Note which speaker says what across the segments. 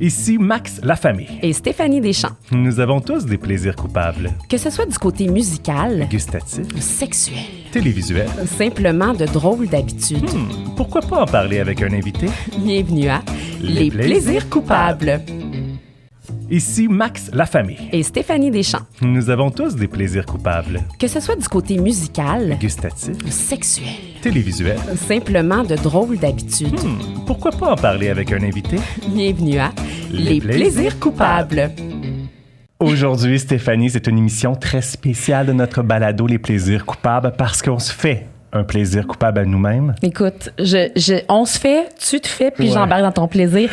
Speaker 1: Ici Max Lafamée.
Speaker 2: Et Stéphanie Deschamps.
Speaker 1: Nous avons tous des plaisirs coupables.
Speaker 2: Que ce soit du côté musical,
Speaker 1: Gustatif,
Speaker 2: sexuel,
Speaker 1: télévisuel.
Speaker 2: simplement de drôles d'habitudes.
Speaker 1: Pourquoi pas en parler avec un invité?
Speaker 2: Bienvenue à
Speaker 1: Les plaisirs coupables. Ici Max Lafamée.
Speaker 2: Et Stéphanie Deschamps.
Speaker 1: Nous avons tous des plaisirs coupables.
Speaker 2: Que ce soit du côté musical,
Speaker 1: Gustatif,
Speaker 2: sexuel,
Speaker 1: télévisuel.
Speaker 2: simplement de drôles d'habitudes.
Speaker 1: Pourquoi pas en parler avec un invité?
Speaker 2: Bienvenue à Les plaisirs coupables.
Speaker 1: Aujourd'hui, Stéphanie, c'est une émission très spéciale de notre balado Les plaisirs coupables parce qu'on se fait un plaisir coupable à nous-mêmes.
Speaker 2: Écoute, on se fait, tu te fais, puis
Speaker 1: Ouais.
Speaker 2: j'embarque dans ton plaisir.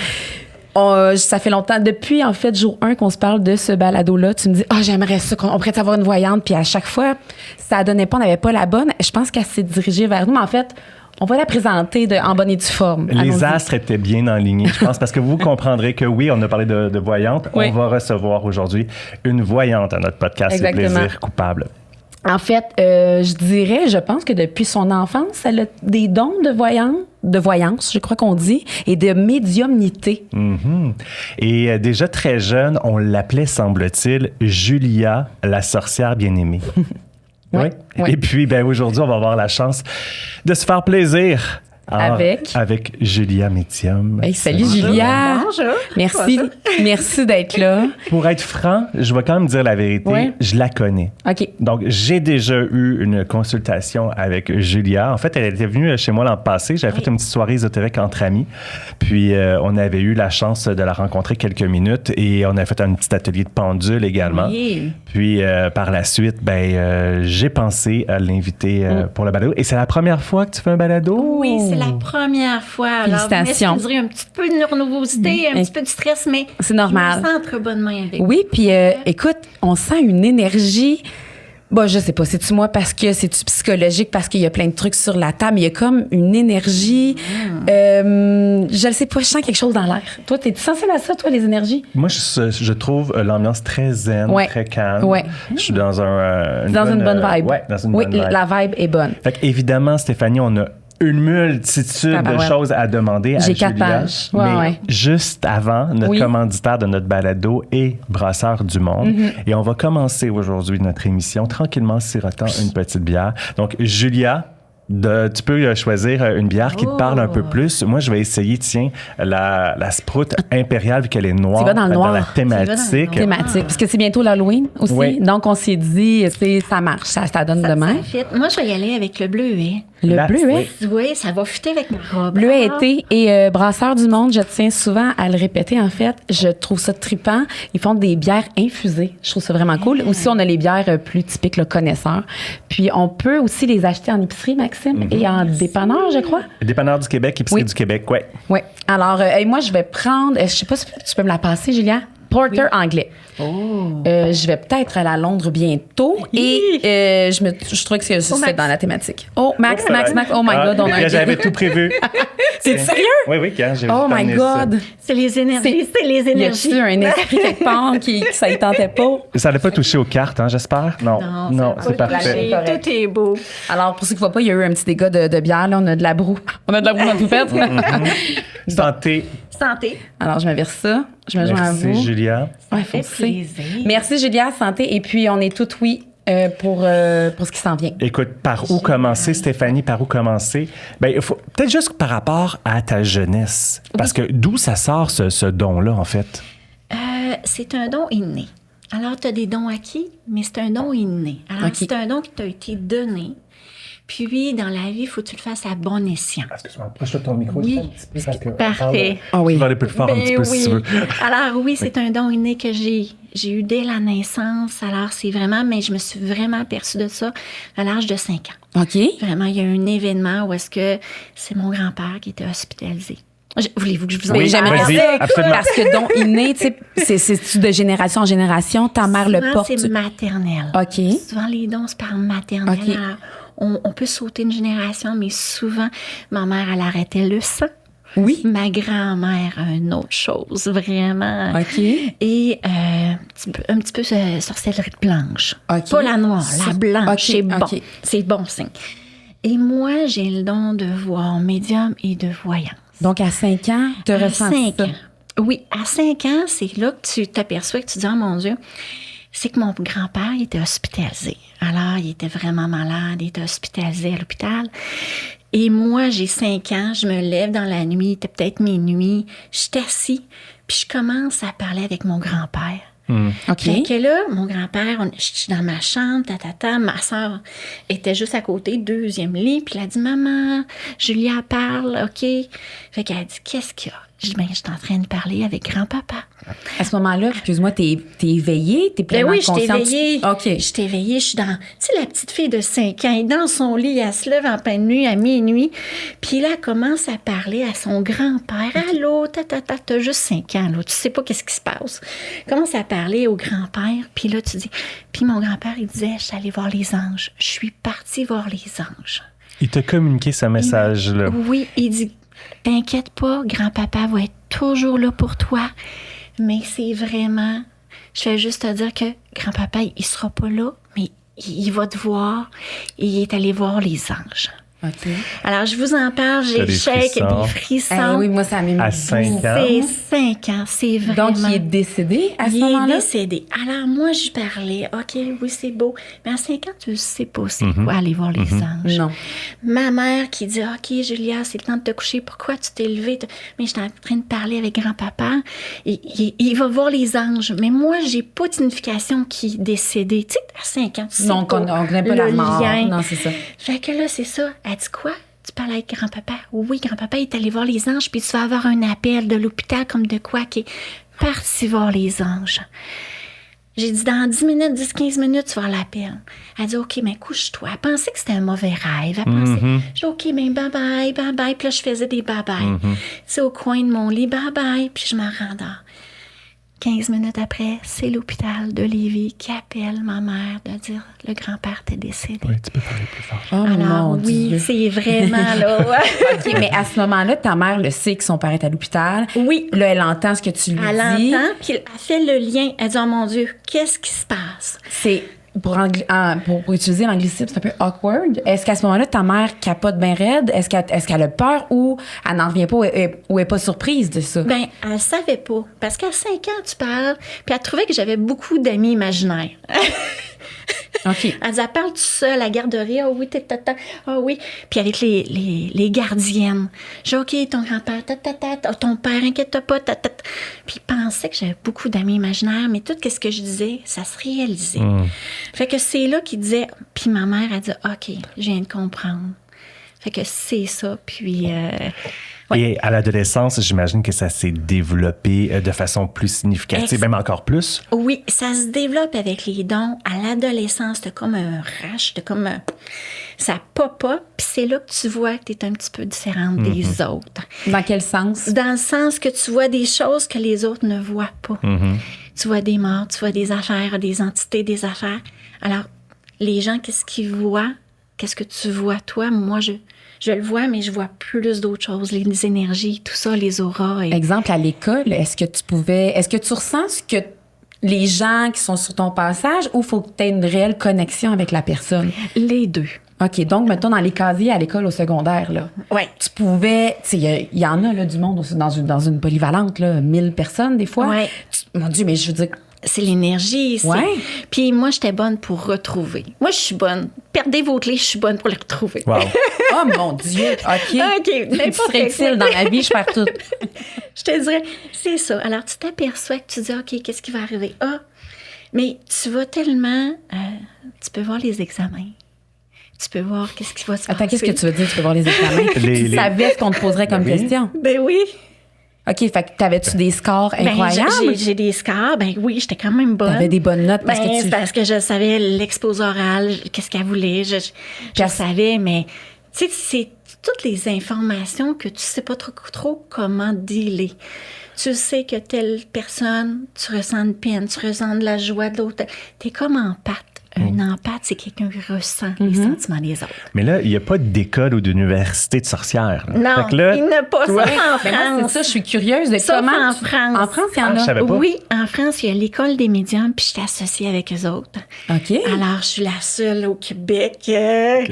Speaker 2: Ça fait longtemps, depuis en fait jour 1 qu'on se parle de ce balado-là, tu me dis « Ah, j'aimerais ça, on pourrait avoir une voyante », puis à chaque fois, ça donnait pas, on n'avait pas la bonne. Je pense qu'elle s'est dirigée vers nous, mais en fait, on va la présenter en bonne et due forme.
Speaker 1: Les
Speaker 2: Allons-y.
Speaker 1: astres étaient bien alignés, je pense, parce que vous comprendrez que oui, on a parlé de voyante.
Speaker 2: Oui.
Speaker 1: On va recevoir aujourd'hui une voyante à notre podcast Les
Speaker 2: Exactement.
Speaker 1: plaisirs coupables.
Speaker 2: En fait, je pense que depuis son enfance, elle a des dons de voyance, je crois qu'on dit, et de médiumnité.
Speaker 1: Mhm. Et déjà très jeune, on l'appelait, semble-t-il, Julia, la sorcière bien-aimée.
Speaker 2: Ouais,
Speaker 1: Oui.
Speaker 2: ouais.
Speaker 1: Et puis, aujourd'hui, on va avoir la chance de se faire plaisir. Avec Julia Médium.
Speaker 2: Hey, salut Julia!
Speaker 3: Bonjour.
Speaker 2: Merci, merci d'être là.
Speaker 1: Pour être franc, je vais quand même dire la vérité,
Speaker 2: Ouais.
Speaker 1: je la connais.
Speaker 2: OK.
Speaker 1: Donc, j'ai déjà eu une consultation avec Julia. En fait, elle était venue chez moi l'an passé. J'avais fait une petite soirée ésotérique entre amis. Puis, on avait eu la chance de la rencontrer quelques minutes et on a fait un petit atelier de pendule également.
Speaker 3: Oui.
Speaker 1: Puis, par la suite, j'ai pensé à l'inviter pour le balado. Et c'est la première fois que tu fais un balado?
Speaker 3: Oui, c'est la première fois. Alors,
Speaker 2: Félicitations.
Speaker 3: vous un petit peu de nervosité, un petit peu de stress, mais
Speaker 2: C'est normal.
Speaker 3: je me sens entre bonnes mains avec
Speaker 2: Oui, puis écoute, on sent une énergie. Bon, je sais pas, c'est-tu moi parce que c'est-tu psychologique, parce qu'il y a plein de trucs sur la table, mais il y a comme une énergie. Je ne sais pas, je sens quelque chose dans l'air. Toi, t'es-tu sensible à ça, toi, les énergies?
Speaker 1: Moi, je trouve l'ambiance très zen,
Speaker 2: Ouais.
Speaker 1: très calme.
Speaker 2: Ouais.
Speaker 1: Je suis dans une
Speaker 2: bonne vibe.
Speaker 1: Ouais, dans une
Speaker 2: Oui,
Speaker 1: bonne vibe.
Speaker 2: la vibe est bonne.
Speaker 1: Fait évidemment, Stéphanie, on a une multitude de
Speaker 2: ouais.
Speaker 1: choses à demander à
Speaker 2: J'ai
Speaker 1: Julia.
Speaker 2: 4 pages. Ouais,
Speaker 1: mais
Speaker 2: ouais.
Speaker 1: juste avant, notre
Speaker 2: Oui.
Speaker 1: commanditaire de notre balado est Brasseur du Monde.
Speaker 2: Mm-hmm.
Speaker 1: Et on va commencer aujourd'hui notre émission tranquillement sirotant une petite bière. Donc, Julia, tu peux choisir une bière qui te parle un peu plus. Moi, je vais essayer, tiens, la Sprout impériale, vu qu'elle est noire.
Speaker 2: Tu vas dans le noir.
Speaker 1: Dans la
Speaker 3: Tu vas dans le
Speaker 1: thématique.
Speaker 3: noir.
Speaker 2: Thématique. Parce que c'est bientôt l'Halloween aussi.
Speaker 1: Oui.
Speaker 2: Donc, on s'est dit, ça marche, ça donne demain.
Speaker 3: Ça fit. Moi, je vais y aller avec le bleuet.
Speaker 2: Le
Speaker 1: La-
Speaker 2: bleuet.
Speaker 3: Oui, ça va fitter avec ma robe.
Speaker 2: Bleuet
Speaker 3: Ah.
Speaker 2: été et Brasseur du Monde, je tiens souvent à le répéter, en fait. Je trouve ça trippant. Ils font des bières infusées. Je trouve ça vraiment cool. Aussi, on a les bières plus typiques, le connaisseur. Puis, on peut aussi les acheter en épicerie, Maxime, et en dépanneur, je crois.
Speaker 1: Dépanneur du Québec, épicerie
Speaker 2: Oui.
Speaker 1: du Québec, ouais.
Speaker 2: Oui. Alors, moi, je vais prendre, je sais pas si tu peux me la passer, Julia. Porter anglais. Je vais peut-être aller à Londres bientôt et je trouve que c'est
Speaker 3: Max.
Speaker 2: dans la thématique. Oh, Max, oh my
Speaker 1: Ah,
Speaker 2: God, on a un
Speaker 1: j'avais
Speaker 2: date.
Speaker 1: tout prévu.
Speaker 2: C'est sérieux?
Speaker 1: Oui, quand j'ai
Speaker 2: Oh my
Speaker 1: terminé
Speaker 2: God.
Speaker 3: C'est les énergies, c'est les
Speaker 2: Y
Speaker 3: énergies.
Speaker 2: a-tu un esprit quelque part qui ça y tentait pas?
Speaker 1: Ça n'allait pas toucher aux cartes, hein, j'espère? Non,
Speaker 3: ça
Speaker 1: c'est
Speaker 3: va pas
Speaker 1: parfait.
Speaker 3: toucher.
Speaker 2: Correct.
Speaker 3: Tout est beau.
Speaker 2: Alors, pour ceux qui ne voient pas, il y a eu un petit dégât de bière. Là, on a de la broue. On a de la broue dans tout fait.
Speaker 1: Santé.
Speaker 3: Santé.
Speaker 2: Alors, je me verse ça. Je me joins à vous.
Speaker 1: Merci, Julia.
Speaker 2: Ouais,
Speaker 3: fait
Speaker 2: faut
Speaker 3: plaisir.
Speaker 2: Merci, Julia. Santé. Et puis, on est toutes oui pour ce qui s'en vient.
Speaker 1: Écoute, par où commencer, Stéphanie, par où commencer? Il faut peut-être juste par rapport à ta jeunesse. Parce que d'où ça sort ce don-là, en fait?
Speaker 3: C'est un don inné. Alors, tu as des dons acquis, mais c'est un don inné. Alors,
Speaker 2: Ok.
Speaker 3: c'est un don qui t'a été donné. Puis, dans la vie, il faut que tu le fasses à bon escient.
Speaker 1: Excuse-moi, approche-toi de ton micro.
Speaker 3: Oui. Parfait.
Speaker 2: Ah oui.
Speaker 1: Tu vas aller plus fort un petit peu si tu veux.
Speaker 3: Alors oui, c'est un don inné que j'ai eu dès la naissance. Alors c'est vraiment, mais je me suis vraiment aperçue de ça à l'âge de 5 ans.
Speaker 2: OK.
Speaker 3: Vraiment, il y a eu un événement où est-ce que c'est mon grand-père qui était hospitalisé. Voulez-vous que je vous en
Speaker 2: Oui, j'aimerais
Speaker 1: vas-y,
Speaker 2: ça.
Speaker 1: absolument.
Speaker 2: Parce que don inné, tu sais, c'est de génération en génération. Ta mère le
Speaker 3: Souvent,
Speaker 2: porte.
Speaker 3: c'est maternel.
Speaker 2: OK.
Speaker 3: Souvent, les dons, c'est par maternel.
Speaker 2: OK.
Speaker 3: Alors, on peut sauter une génération, mais souvent, ma mère, elle arrêtait le sang.
Speaker 2: Oui.
Speaker 3: Ma grand-mère a une autre chose, vraiment.
Speaker 2: OK.
Speaker 3: Et un petit peu sorcellerie blanche.
Speaker 2: OK.
Speaker 3: Pas la noire, la blanche.
Speaker 2: OK,
Speaker 3: C'est bon.
Speaker 2: OK.
Speaker 3: C'est bon signe. Et moi, j'ai le don de voir médium et de voyance.
Speaker 2: Donc, à 5 ans, tu
Speaker 3: À
Speaker 2: ressens
Speaker 3: 5
Speaker 2: ça.
Speaker 3: ans. Oui, à 5 ans, c'est là que tu t'aperçois que tu dis, oh mon Dieu, c'est que mon grand-père il était hospitalisé. Alors, il était vraiment malade, il était hospitalisé à l'hôpital. Et moi, j'ai 5 ans, je me lève dans la nuit, il était peut-être minuit, je suis assis, puis je commence à parler avec mon grand-père.
Speaker 2: OK.
Speaker 3: Fait que là, mon grand-père, je suis dans ma chambre, ma soeur était juste à côté, 2e lit, puis elle a dit, maman, Julia parle, OK. Fait qu'elle a dit, qu'est-ce qu'il y a? Je dis, ben, je suis en train de parler avec grand-papa.
Speaker 2: À ce moment-là, excuse-moi, t'es éveillée? T'es
Speaker 3: Ben
Speaker 2: pleinement
Speaker 3: oui, je t'ai
Speaker 2: consciente?
Speaker 3: éveillée.
Speaker 2: OK.
Speaker 3: Je t'ai éveillée, je suis dans... Tu sais, la petite fille de 5 ans, elle est dans son lit, elle se lève en pleine nuit, à minuit. Puis là, elle commence à parler à son grand-père. Allô, t'as juste 5 ans, là. Tu sais pas qu'est-ce qui se passe. Elle commence à parler au grand-père. Puis là, tu dis... Puis mon grand-père, il disait, je suis allée voir les anges. Je suis partie voir les anges.
Speaker 1: Il t'a communiqué ce message-là.
Speaker 3: Oui, il dit, t'inquiète pas, grand-papa va être toujours là pour toi. Mais c'est vraiment... Je vais juste te dire que grand-papa, il sera pas là, mais il va te voir. Et il est allé voir les anges.
Speaker 2: OK.
Speaker 3: Alors, je vous en parle, j'ai
Speaker 1: T'as des frissons.
Speaker 3: des frissons.
Speaker 2: Oui, moi, ça m'a
Speaker 1: À 5 ans.
Speaker 3: C'est 5 ans, c'est vraiment...
Speaker 2: Donc, il est décédé à ce
Speaker 3: Il est
Speaker 2: moment-là?
Speaker 3: décédé. Alors, moi, je parlais, OK, oui, c'est beau. Mais à 5 ans, tu sais pas c'est quoi aller voir les anges.
Speaker 2: Non.
Speaker 3: Ma mère qui dit, OK, Julia, c'est le temps de te coucher. Pourquoi tu t'es levée? Mais j'étais en train de parler avec grand-papa. Il va voir les anges. Mais moi, j'ai pas de signification qui est décédé. Tu sais, à 5 ans, tu sais
Speaker 2: Non,
Speaker 3: pas
Speaker 2: on connaît pas
Speaker 3: le
Speaker 2: la mort.
Speaker 3: lien.
Speaker 2: Non, c'est ça.
Speaker 3: Fait que là, c'est ça. Elle dit quoi? Tu parles avec grand-papa? Oui, grand-papa est allé voir les anges, puis tu vas avoir un appel de l'hôpital comme de quoi qui est parti voir les anges. J'ai dit, dans 10 minutes, 10-15 minutes, tu vas avoir l'appel. Elle dit, OK, mais couche-toi. Elle pensait que c'était un mauvais rêve. Elle pensait, j'ai dit, OK, mais bye-bye, bye-bye. Puis là, je faisais des bye-bye. Tu sais, au coin de mon lit, bye-bye. Puis je m'en rendors. 15 minutes après, c'est l'hôpital de Lévis qui appelle ma mère de dire le grand-père t'est décédé.
Speaker 1: Oui, tu peux parler plus fort.
Speaker 2: Oh,
Speaker 3: Alors
Speaker 2: mon
Speaker 3: oui,
Speaker 2: Dieu.
Speaker 3: c'est vraiment là.
Speaker 2: OK, mais à ce moment-là, ta mère le sait que son père est à l'hôpital.
Speaker 3: Oui.
Speaker 2: Là, elle entend ce que tu lui
Speaker 3: Elle
Speaker 2: dis.
Speaker 3: entend, puis elle fait le lien. Elle dit, oh mon Dieu, qu'est-ce qui se passe?
Speaker 2: C'est... Pour utiliser l'anglicisme, c'est un peu awkward. Est-ce qu'à ce moment-là, ta mère capote bien raide? Est-ce qu'elle a peur ou elle n'en revient pas ou elle est pas surprise de ça?
Speaker 3: Ben, elle savait pas. Parce qu'à 5 ans, tu parles, puis elle trouvait que j'avais beaucoup d'amis imaginaires.
Speaker 2: OK.
Speaker 3: Elle dit, elle parle tout seul à la garderie. Ah oui, ah oui. Puis avec les gardiennes. J'ai OK, ton grand-père, ton père, inquiète pas, Puis il pensait que j'avais beaucoup d'amis imaginaires, mais tout ce que je disais, ça se réalisait. Fait que c'est là qu'il disait, puis ma mère a dit, OK, je viens de comprendre. Fait que c'est ça, puis...
Speaker 1: Et à l'adolescence, j'imagine que ça s'est développé de façon plus significative, même encore plus.
Speaker 3: Oui, ça se développe avec les dons. À l'adolescence, t'as comme un rush, ça pop-up, puis c'est là que tu vois que t'es un petit peu différente des autres.
Speaker 2: Dans quel sens?
Speaker 3: Dans le sens que tu vois des choses que les autres ne voient pas. Tu vois des morts, tu vois des affaires, des entités, des affaires. Alors, les gens, qu'est-ce qu'ils voient? Qu'est-ce que tu vois, toi? Moi, je le vois, mais je vois plus d'autres choses, les énergies, tout ça, les auras.
Speaker 2: Exemple, à l'école, est-ce que tu ressens ce que les gens qui sont sur ton passage ou faut que tu aies une réelle connexion avec la personne?
Speaker 3: Les deux.
Speaker 2: OK, donc, mettons, dans les casiers à l'école au secondaire, là,
Speaker 3: Ouais.
Speaker 2: tu pouvais... Tu sais, il y en a, là, du monde dans une polyvalente, là, 1000 personnes, des fois.
Speaker 3: Ouais.
Speaker 2: Mon Dieu, mais je veux dire...
Speaker 3: C'est l'énergie.
Speaker 2: Ouais.
Speaker 3: Puis moi, j'étais bonne pour retrouver. Moi, je suis bonne. Perdez vos clés, je suis bonne pour les retrouver.
Speaker 1: Wow.
Speaker 2: Oh, mon Dieu! OK.
Speaker 3: OK, n'importe
Speaker 2: serait utile dans la vie, je perds tout.
Speaker 3: Je te dirais, c'est ça. Alors, tu t'aperçois que tu dis, OK, qu'est-ce qui va arriver? Ah, mais tu vas tellement... tu peux voir les examens. Tu peux voir qu'est-ce qui va se passer.
Speaker 2: Attends, qu'est-ce que tu veux dire? Tu peux voir les examens? Tu savais ce qu'on te poserait comme question?
Speaker 3: Ben oui.
Speaker 2: OK, fait que t'avais-tu des scores incroyables?
Speaker 3: J'ai des scores. Ben oui, j'étais quand même bonne.
Speaker 2: T'avais des bonnes notes parce que tu...
Speaker 3: parce que je savais l'exposé oral, qu'est-ce qu'elle voulait. Je savais, mais tu sais, c'est toutes les informations que tu sais pas trop comment dealer. Tu sais que telle personne, tu ressens une peine, tu ressens de la joie de l'autre. T'es comme empathe. Un empathe, c'est quelqu'un qui ressent les sentiments des autres.
Speaker 1: Mais là, il n'y a pas d'école ou d'université de sorcières. Là.
Speaker 3: Non,
Speaker 1: Fait que là,
Speaker 3: il n'y en a pas.
Speaker 1: toi-
Speaker 3: Sauf en
Speaker 2: Ben moi, c'est
Speaker 3: France.
Speaker 2: ça, je suis curieuse de
Speaker 3: Sauf
Speaker 2: comment...
Speaker 3: en France.
Speaker 2: En France, il y en
Speaker 1: Ah, je
Speaker 2: a.
Speaker 1: savais pas.
Speaker 3: Oui, en France, il y a l'école des médiums, puis je suis associée avec eux autres.
Speaker 2: OK.
Speaker 3: Alors, je suis la seule au Québec. Fait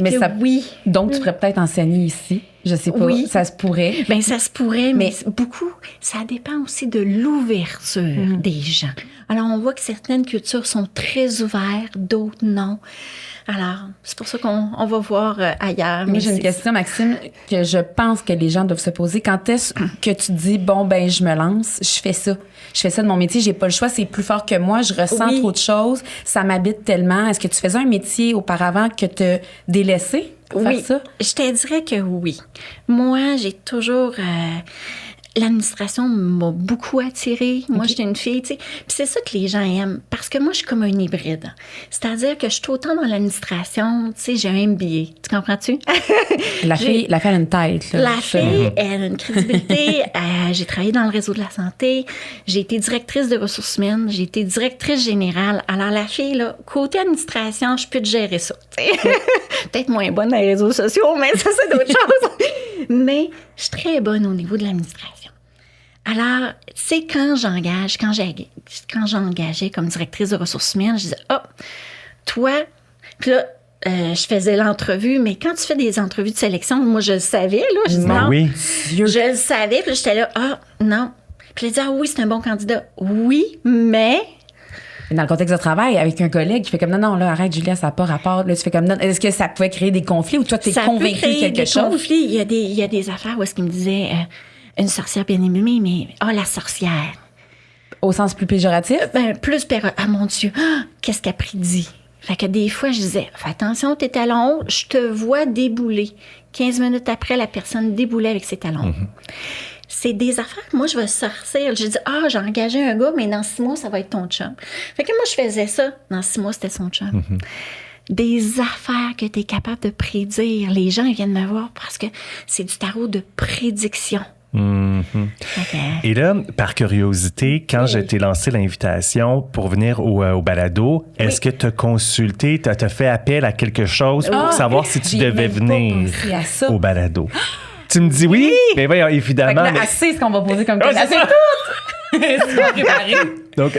Speaker 2: Mais
Speaker 3: que
Speaker 2: ça-
Speaker 3: oui.
Speaker 2: Donc, tu pourrais peut-être enseigner ici. Je sais pas,
Speaker 3: Oui.
Speaker 2: ça se pourrait.
Speaker 3: Ben ça se pourrait, mais beaucoup, ça dépend aussi de l'ouverture des gens. Alors, on voit que certaines cultures sont très ouvertes, d'autres non. Alors, c'est pour ça qu'on va voir ailleurs.
Speaker 2: Moi, j'ai une question, Maxime, que je pense que les gens doivent se poser. Quand est-ce que tu dis, bon, ben, je me lance, je fais ça. Je fais ça de mon métier, j'ai pas le choix, c'est plus fort que moi, je ressens trop de choses, ça m'habite tellement. Est-ce que tu faisais un métier auparavant que te délaissé pour faire ça?
Speaker 3: Je te dirais que oui. Moi, j'ai toujours... l'administration m'a beaucoup attirée. Moi, j'étais une fille, tu sais. Puis c'est ça que les gens aiment. Parce que moi, je suis comme un hybride. C'est-à-dire que je suis autant dans l'administration, tu sais, j'ai un MBA. Tu comprends-tu?
Speaker 2: La fille, elle a une tête. Là.
Speaker 3: La fille, elle a une crédibilité. J'ai travaillé dans le réseau de la santé. J'ai été directrice de ressources humaines. J'ai été directrice générale. Alors, la fille, là, côté administration, je peux te gérer ça. Peut-être moins bonne dans les réseaux sociaux, mais ça, c'est d'autres choses. Mais je suis très bonne au niveau de l'administration. Alors, tu sais, quand j'engageais comme directrice de ressources humaines, je disais, toi, puis là, je faisais l'entrevue, mais quand tu fais des entrevues de sélection, moi, je le savais, là. Je disais, non,
Speaker 1: oui.
Speaker 3: Je le savais, puis là, j'étais là, non. Puis elle dit, oui, c'est un bon candidat. Oui, mais...
Speaker 2: Dans le contexte de travail, avec un collègue qui fait comme non, là, arrête, Julia, ça n'a pas rapport. Là, tu fais comme non. Est-ce que ça pouvait créer des conflits ou toi, tu es convaincue de quelque chose?
Speaker 3: Conflits. Il y a des affaires où est-ce qu'il me disait une sorcière bien aimée, mais la sorcière.
Speaker 2: Au sens plus péjoratif?
Speaker 3: Plus mon Dieu, qu'est-ce qu'elle prédit? Fait que des fois, je disais, fais attention, tes talons hauts, je te vois débouler. 15 minutes après, la personne déboulait avec ses talons hauts. C'est des affaires que moi, je vais sortir. Je dis, j'ai engagé un gars, mais dans 6 mois, ça va être ton chum. Fait que moi, je faisais ça. Dans 6 mois, c'était son chum. Des affaires que tu es capable de prédire. Les gens, ils viennent me voir parce que c'est du tarot de prédiction.
Speaker 1: Et là, par curiosité, quand je t'ai lancé l'invitation pour venir au balado, est-ce que tu as consulté, tu as fait appel à quelque chose pour savoir si tu devais venir au balado? Tu me dis oui, mais voyons, évidemment.
Speaker 2: Fait que là, assez ce qu'on va poser comme question. C'est tout! Tu vas préparer.
Speaker 1: Donc,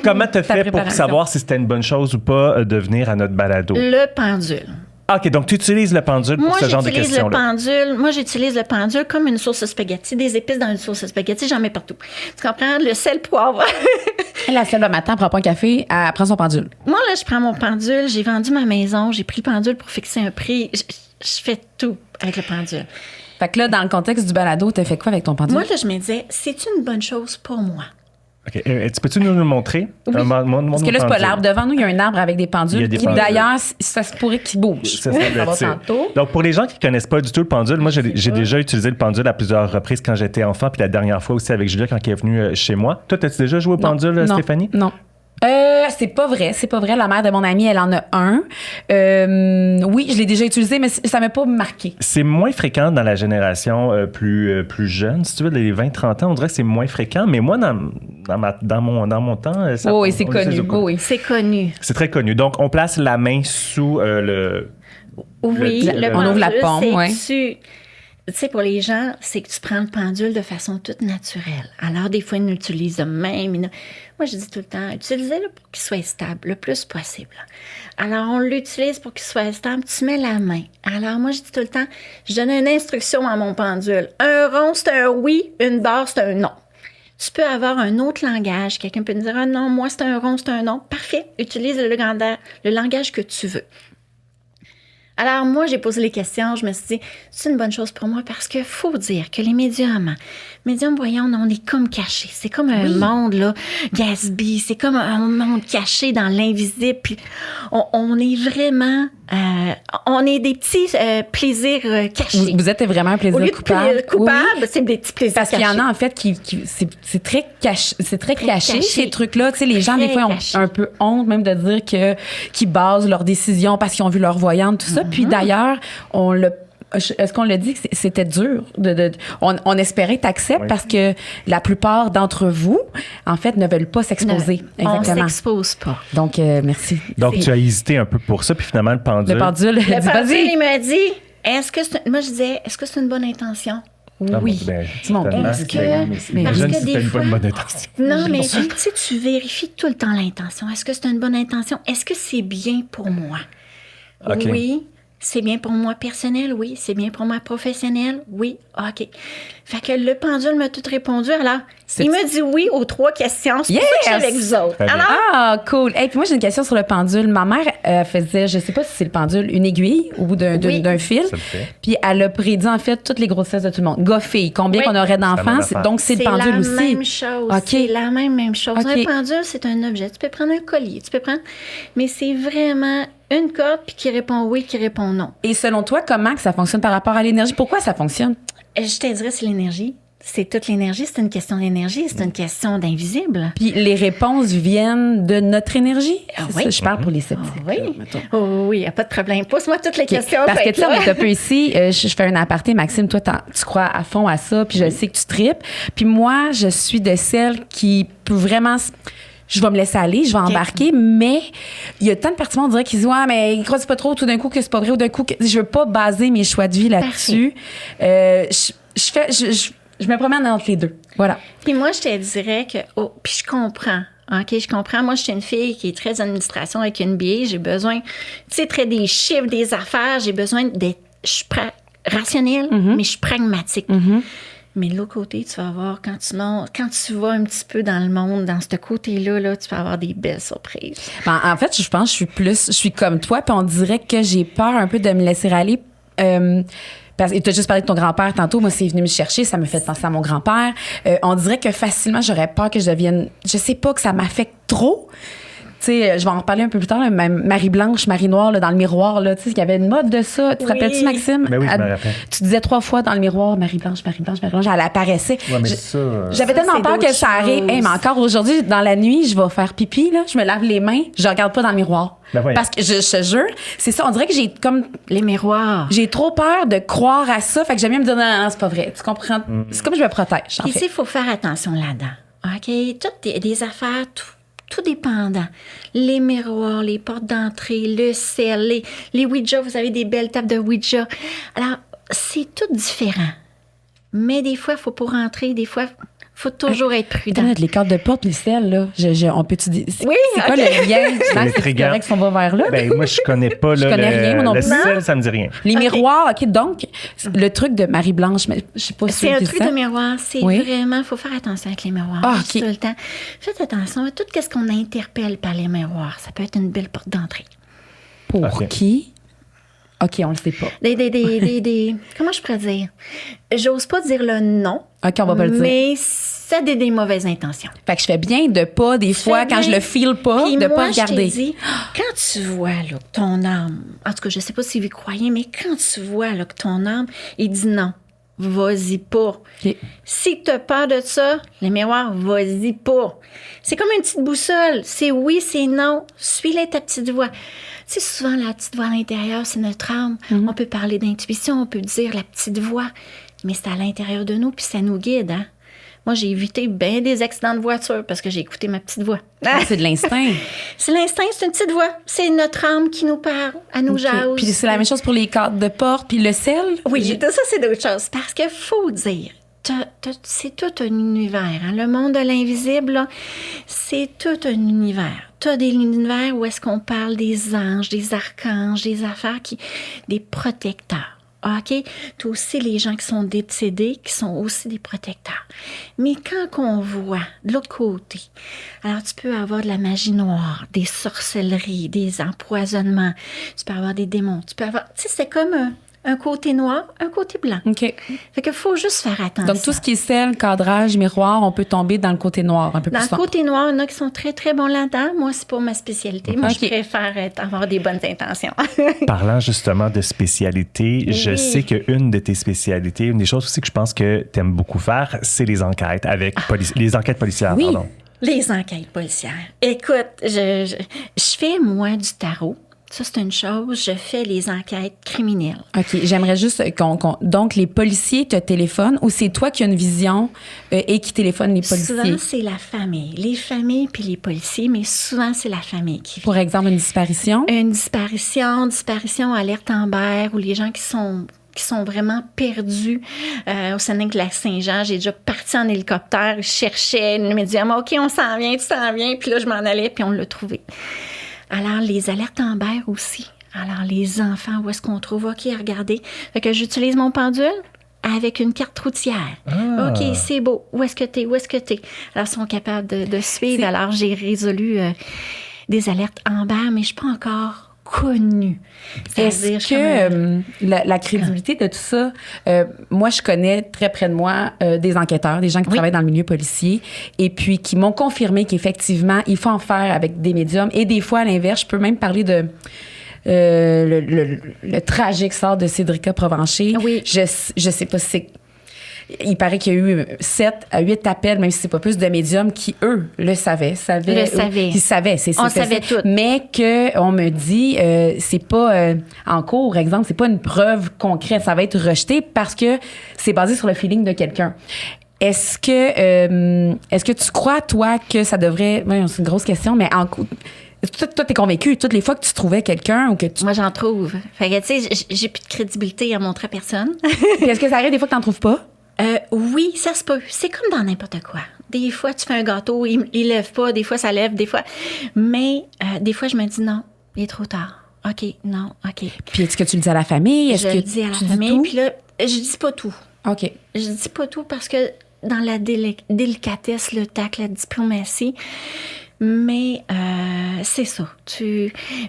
Speaker 1: comment tu as fait pour savoir si c'était une bonne chose ou pas de venir à notre balado?
Speaker 3: Le pendule.
Speaker 1: OK, donc tu utilises le pendule pour ce genre de questions-là.
Speaker 3: Moi, j'utilise le pendule comme une sauce à spaghetti. Des épices dans une sauce à spaghetti, j'en mets partout. Tu comprends? Le sel, poivre.
Speaker 2: La selle le matin, elle prend pas un café, elle prend son pendule.
Speaker 3: Moi, là, je prends mon pendule, j'ai vendu ma maison, j'ai pris le pendule pour fixer un prix. Je fais tout avec le pendule.
Speaker 2: Fait que là, dans le contexte du balado, t'as fait quoi avec ton pendule?
Speaker 3: Moi, là, je me disais, c'est une bonne chose pour moi.
Speaker 1: OK. Peux-tu nous le montrer?
Speaker 3: Oui.
Speaker 2: Parce que là, c'est pas l'arbre. Devant nous, il y a un arbre avec des pendules qui, d'ailleurs, ça se pourrait qu'il bouge.
Speaker 1: Ça va tantôt. Donc, pour les gens qui connaissent pas du tout le pendule, moi, j'ai déjà utilisé le pendule à plusieurs reprises quand j'étais enfant, puis la dernière fois aussi avec Julia quand elle est venue chez moi. Toi, as-tu déjà joué au pendule, Stéphanie?
Speaker 2: Non. C'est pas vrai. La mère de mon amie, elle en a un. Oui, je l'ai déjà utilisé, mais ça m'a pas marqué.
Speaker 1: C'est moins fréquent dans la génération plus jeune. Si tu veux, les 20-30 ans, on dirait que c'est moins fréquent. Mais moi, dans mon temps, ça...
Speaker 2: Oui, c'est connu. Oui.
Speaker 3: C'est connu.
Speaker 1: C'est très connu. Donc, on place la main sous le...
Speaker 3: Oui,
Speaker 2: on ouvre la paume,
Speaker 3: oui. Tu sais, pour les gens, c'est que tu prends le pendule de façon toute naturelle. Alors, des fois, ils l'utilisent de même. Moi, je dis tout le temps, utilisez-le pour qu'il soit stable le plus possible. Alors, on l'utilise pour qu'il soit stable. Tu mets la main. Alors, moi, je dis tout le temps, je donne une instruction à mon pendule. Un rond, c'est un oui. Une barre, c'est un non. Tu peux avoir un autre langage. Quelqu'un peut me dire, non, moi, c'est un rond, c'est un non. Parfait. Utilise le langage que tu veux. Alors, moi, j'ai posé les questions. Je me suis dit, c'est une bonne chose pour moi parce qu'il faut dire que les médiums, voyons, on est comme cachés. C'est comme un monde, là, Gatsby. C'est comme un monde caché dans l'invisible. Puis, on est vraiment... on est des petits plaisirs cachés.
Speaker 2: Vous êtes vraiment un plaisir coupable.
Speaker 3: C'est des petits plaisirs
Speaker 2: parce
Speaker 3: cachés.
Speaker 2: Parce qu'il y en a, en fait, c'est très caché, ces trucs-là. Tu sais, les gens, des fois, ont un peu honte même de dire qu'ils basent leurs décisions parce qu'ils ont vu leur voyante, tout ça. Puis d'ailleurs, est-ce qu'on l'a dit que c'était dur? On espérait que tu acceptes parce que la plupart d'entre vous, en fait, ne veulent pas s'exposer.
Speaker 3: Exactement. On s'expose pas.
Speaker 2: Donc, merci.
Speaker 1: Donc, tu as hésité un peu pour ça, puis finalement, le pendule,
Speaker 3: il m'a dit, moi, je disais, est-ce que c'est une bonne intention?
Speaker 2: Oui.
Speaker 1: C'est mon
Speaker 3: parce que des fois,
Speaker 1: pas une bonne intention.
Speaker 3: Non, mais tu sais, tu vérifies tout le temps l'intention. Est-ce que c'est une bonne intention? Est-ce que c'est bien pour moi?
Speaker 1: Okay.
Speaker 3: Oui. C'est bien pour moi personnel, oui. C'est bien pour moi professionnel, oui. OK. Fait que le pendule m'a tout répondu. Alors, il me dit oui aux 3 questions. C'est pour ça que je suis avec vous autres.
Speaker 1: Très bien.
Speaker 3: Alors,
Speaker 2: Ah, cool. Hey, puis moi, j'ai une question sur le pendule. Ma mère faisait, je sais pas si c'est le pendule, une aiguille au bout d'un fil.
Speaker 1: Ça le fait.
Speaker 2: Puis elle a prédit, en fait, toutes les grossesses de tout le monde. Gars-filles, combien
Speaker 3: Oui.
Speaker 2: qu'on aurait d'enfants.
Speaker 1: C'est la même
Speaker 2: Donc, c'est le pendule
Speaker 3: la
Speaker 2: aussi.
Speaker 3: même chose.
Speaker 2: OK.
Speaker 3: C'est la même chose.
Speaker 2: OK.
Speaker 3: Un pendule, c'est un objet. Tu peux prendre un collier, tu peux prendre... Mais c'est vraiment une corde puis qui répond oui, qui répond non.
Speaker 2: Et selon toi, comment que ça fonctionne par rapport à l'énergie? Pourquoi ça fonctionne?
Speaker 3: Je te dirais, c'est l'énergie. C'est toute l'énergie. C'est une question d'énergie. C'est une question d'invisible.
Speaker 2: Puis les réponses viennent de notre énergie?
Speaker 3: Ah
Speaker 2: C'est
Speaker 3: oui.
Speaker 2: ça, je parle pour les sceptiques.
Speaker 3: Oui.
Speaker 2: là, mettons.
Speaker 3: Oh oui, il n'y a pas de problème. Pose-moi toutes les
Speaker 2: OK.
Speaker 3: questions.
Speaker 2: Parce que,
Speaker 3: fait
Speaker 2: tu sais, on
Speaker 3: là.
Speaker 2: est un peu ici, je fais un aparté. Maxime, toi, tu crois à fond à ça, puis je sais que tu tripes. Puis moi, je suis de celles qui peut vraiment... Je vais me laisser aller, je vais embarquer, mais il y a tant de parties, on dirait qu'ils disent, ouais, mais ils croient pas trop tout d'un coup que c'est pas vrai ou d'un coup que je veux pas baser mes choix de vie là-dessus. Je me promène entre les deux. Voilà.
Speaker 3: Puis moi, je te dirais que... Oh, puis je comprends. OK, je comprends. Moi, je suis une fille qui est très administration avec une BA. J'ai besoin, tu sais, très des chiffres, des affaires. J'ai besoin d'être... Je suis rationnelle, mais je suis pragmatique. Mais de l'autre côté, tu vas voir, quand tu vas un petit peu dans le monde, dans ce côté-là, là, tu vas avoir des belles surprises.
Speaker 2: Ben, en fait, je pense que je suis comme toi, puis on dirait que j'ai peur un peu de me laisser aller. Parce que tu as juste parlé de ton grand-père tantôt. Moi, c'est venu me chercher. Ça me fait penser à mon grand-père. On dirait que facilement, j'aurais peur que je devienne... Je sais pas, que ça m'affecte trop. Tu sais, je vais en reparler un peu plus tard. Là, Marie-Blanche, Marie-Noire, là, dans le miroir, là, tu sais, il y avait une mode de ça. Tu te
Speaker 3: Oui.
Speaker 2: rappelles-tu, Maxime?
Speaker 1: Ben oui, je me rappelle.
Speaker 2: Tu disais 3 fois dans le miroir, Marie-Blanche, Marie-Blanche, Marie-Blanche. Elle apparaissait.
Speaker 1: Ouais, mais
Speaker 2: J'avais
Speaker 3: Ça,
Speaker 2: tellement
Speaker 3: c'est
Speaker 2: peur que
Speaker 3: d'autres
Speaker 2: ça arrive.
Speaker 3: choses.
Speaker 2: Hey, mais encore aujourd'hui, dans la nuit, je vais faire pipi, là. Je me lave les mains. Je regarde pas dans le miroir.
Speaker 1: Ben voyons.
Speaker 2: Parce que je te jure, c'est ça. On dirait que
Speaker 3: Les miroirs.
Speaker 2: j'ai trop peur de croire à ça. Fait que j'aime bien me dire, non, c'est pas vrai. Tu comprends? C'est comme je me protège, en
Speaker 3: Puis, tu sais,
Speaker 2: fait.
Speaker 3: il faut faire attention là-dedans. OK? Toutes des affaires, tout dépendant. Les miroirs, les portes d'entrée, le sel, les Ouija. Vous avez des belles tables de Ouija. Alors, c'est tout différent. Mais des fois, il faut pas rentrer. Des fois, il faut toujours être prudent.
Speaker 2: Les cartes de porte, les selles, là. On peut-tu dire.
Speaker 3: Oui,
Speaker 2: c'est quoi
Speaker 3: OK.
Speaker 2: le lien? Max, c'est
Speaker 1: intriguant.
Speaker 2: correct si on va vers là?
Speaker 1: Ben, moi, je connais pas là,
Speaker 2: connais rien, moi non
Speaker 1: le
Speaker 2: plus.
Speaker 1: sel, ça me dit rien.
Speaker 2: Les
Speaker 3: OK.
Speaker 2: miroirs, OK, donc, le truc de Marie-Blanche, mais je sais pas si
Speaker 3: C'est un
Speaker 2: tu
Speaker 3: truc
Speaker 2: sais.
Speaker 3: de miroir. C'est
Speaker 2: Oui.
Speaker 3: vraiment... Il faut faire attention avec les miroirs.
Speaker 2: Ah,
Speaker 3: Juste
Speaker 2: OK.
Speaker 3: tout le temps. Faites attention à tout ce qu'on interpelle par les miroirs. Ça peut être une belle porte d'entrée.
Speaker 2: Pour
Speaker 1: OK.
Speaker 2: qui? OK, on le sait pas.
Speaker 3: Comment je pourrais dire? J'ose pas dire le nom.
Speaker 2: OK, on va pas le dire.
Speaker 3: Mais ça a des mauvaises intentions.
Speaker 2: Fait que je fais bien de pas, des fois,
Speaker 3: fais
Speaker 2: quand je
Speaker 3: bien.
Speaker 2: le file pas,
Speaker 3: Puis
Speaker 2: de
Speaker 3: moi,
Speaker 2: pas regarder.
Speaker 3: Je te dis, quand tu vois là, que ton âme, en tout cas, je sais pas si vous y croyez, mais quand tu vois là, que ton âme, il dit non, vas-y pas.
Speaker 2: OK.
Speaker 3: Si tu as peur de ça, les miroirs, vas-y pas. C'est comme une petite boussole. C'est oui, c'est non. Suis-la ta petite voix. Tu sais, souvent, la petite voix à l'intérieur, c'est notre âme. On peut parler d'intuition, on peut dire la petite voix, mais c'est à l'intérieur de nous, puis ça nous guide, hein. Moi, j'ai évité bien des accidents de voiture parce que j'ai écouté ma petite voix.
Speaker 2: C'est de l'instinct.
Speaker 3: C'est l'instinct, c'est une petite voix. C'est notre âme qui nous parle, à nous
Speaker 2: OK.
Speaker 3: jase.
Speaker 2: Puis c'est la même chose pour les cartes de porte, puis le sel.
Speaker 3: Oui, tout ça, c'est d'autres choses. Parce qu'il faut dire, c'est tout un univers. Hein. Le monde de l'invisible, là, c'est tout un univers. Tu as des univers où est-ce qu'on parle des anges, des archanges, des affaires, des protecteurs. OK? Tu as aussi les gens qui sont décédés, qui sont aussi des protecteurs. Mais quand on voit de l'autre côté, alors tu peux avoir de la magie noire, des sorcelleries, des empoisonnements, tu peux avoir des démons, tu peux avoir... Tu sais, c'est comme un côté noir, un côté blanc.
Speaker 2: OK.
Speaker 3: Fait qu'il faut juste faire attention.
Speaker 2: Donc, tout ce qui est sel, cadrage, miroir, on peut tomber dans le côté noir un peu
Speaker 3: Dans
Speaker 2: plus
Speaker 3: le
Speaker 2: fort.
Speaker 3: côté noir, il y en a qui sont très, très bons là-dedans. Moi, c'est pas ma spécialité. Moi,
Speaker 2: OK.
Speaker 3: je préfère avoir des bonnes intentions.
Speaker 1: Parlant justement de spécialité, je
Speaker 3: Oui.
Speaker 1: sais qu'une de tes spécialités, une des choses aussi que je pense que tu aimes beaucoup faire, c'est les enquêtes avec les enquêtes policières.
Speaker 2: Oui.
Speaker 1: Pardon.
Speaker 3: Les enquêtes policières. Écoute, je fais, moi, du tarot. Ça, c'est une chose. Je fais les enquêtes criminelles.
Speaker 2: OK. J'aimerais juste donc, les policiers te téléphonent ou c'est toi qui as une vision et qui téléphone les policiers?
Speaker 3: Souvent, c'est la famille. Les familles puis les policiers, mais souvent, c'est la famille qui vient.
Speaker 2: Pour exemple, une disparition?
Speaker 3: Une disparition, alerte Amber, ou les gens qui sont vraiment perdus au Saguenay-Lac-Saint-Jean. J'ai déjà parti en hélicoptère, je cherchais le médium. OK, on s'en vient, tu s'en viens. Puis là, je m'en allais, puis on l'a trouvé. Alors, les alertes Amber aussi. Alors, les enfants, où est-ce qu'on trouve? OK, regardez. Fait que j'utilise mon pendule avec une carte routière.
Speaker 1: Ah.
Speaker 3: OK, c'est beau. Où est-ce que t'es? Où est-ce que t'es? Alors, ils sont capables de suivre. Alors, j'ai résolu des alertes Amber, mais je suis pas encore connue. C'est-à-dire,
Speaker 2: Est-ce que la crédibilité de tout ça, moi, je connais très près de moi des enquêteurs, des gens qui travaillent dans le milieu policier, et puis qui m'ont confirmé qu'effectivement, il faut en faire avec des médiums. Et des fois, à l'inverse, je peux même parler de le tragique sort de Cédrica Provencher.
Speaker 3: Oui.
Speaker 2: Je sais pas si c'est... Il paraît qu'il y a eu 7 à 8 appels, même si c'est pas plus, de médiums qui, eux, le savaient.
Speaker 3: Le savaient.
Speaker 2: Ils savaient.
Speaker 3: On savait tout.
Speaker 2: Mais qu'on me dit, c'est pas en cours, exemple, c'est pas une preuve concrète. Ça va être rejeté parce que c'est basé sur le feeling de quelqu'un. Est-ce que tu crois, toi, que ça devrait... Ouais, c'est une grosse question, mais toi, t'es convaincu toutes les fois que tu trouvais quelqu'un ou que tu...
Speaker 3: Moi, j'en trouve. Fait que, tu sais, j'ai plus de crédibilité à montrer à personne.
Speaker 2: Puis est-ce que ça arrive des fois que t'en trouves pas?
Speaker 3: Oui, ça se peut. C'est comme dans n'importe quoi. Des fois, tu fais un gâteau, il lève pas. Des fois, ça lève. Des fois... Mais des fois, je me dis non, il est trop tard. OK, non, OK.
Speaker 2: Puis est-ce que tu le dis à la famille? Est-ce
Speaker 3: Je
Speaker 2: que
Speaker 3: le dis à la
Speaker 2: tu dis
Speaker 3: famille.
Speaker 2: tout?
Speaker 3: Puis là, je dis pas tout.
Speaker 2: OK.
Speaker 3: Je dis pas tout parce que dans la délicatesse, le tact, la diplomatie... Mais c'est ça.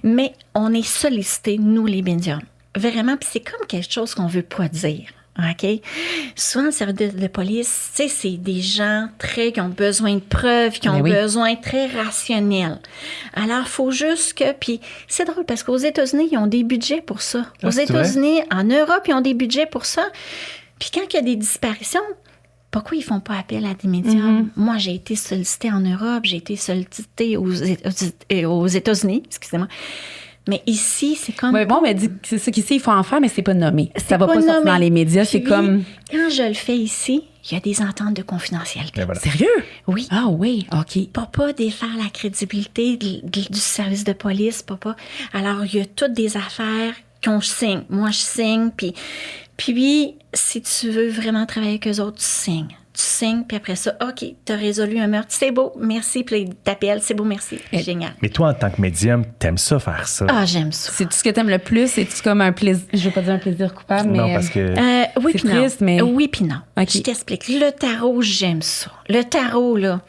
Speaker 3: Mais on est sollicités, nous, les médiums. Vraiment, puis c'est comme quelque chose qu'on veut pas dire. OK? Souvent, le service de police, tu sais, c'est des gens qui ont besoin de preuves, qui ont besoin très rationnels. Alors, il faut juste que... Puis c'est drôle parce qu'aux États-Unis, ils ont des budgets pour ça. Aux États-Unis, en Europe, ils ont des budgets pour ça. Puis quand il y a des disparitions, pourquoi ils font pas appel à des médiums? Moi, j'ai été sollicitée en Europe, j'ai été sollicitée aux États-Unis, excusez-moi. Mais ici, c'est comme...
Speaker 2: Oui, bon, mais c'est ça qu'ici, il faut en faire, mais c'est pas nommé. Ça va pas
Speaker 3: nommé.
Speaker 2: sortir dans les médias, c'est
Speaker 3: Puis,
Speaker 2: comme...
Speaker 3: Quand je le fais ici, il y a des ententes de confidentialité.
Speaker 1: Voilà.
Speaker 2: Sérieux?
Speaker 3: Oui.
Speaker 2: Ah oui, OK.
Speaker 3: Pas défaire la crédibilité du service de police, pas. Alors, il y a toutes des affaires qu'on signe. Moi, je signe, puis si tu veux vraiment travailler avec eux autres, tu signes. Tu signes, puis après ça, OK, tu as résolu un meurtre, c'est beau, merci, puis ils t'appellent, c'est beau, merci. Génial.
Speaker 1: Mais toi, en tant que médium, t'aimes ça faire ça?
Speaker 3: Ah, j'aime ça.
Speaker 2: C'est tout ce que t'aimes le plus? C'est-tu comme un plaisir... Je veux pas dire un plaisir coupable, mais...
Speaker 1: Non, parce que...
Speaker 3: Oui,
Speaker 2: c'est
Speaker 3: puis non.
Speaker 2: triste, mais...
Speaker 3: Oui, puis non.
Speaker 2: OK.
Speaker 3: Je t'explique. Le tarot, j'aime ça. Le tarot, là...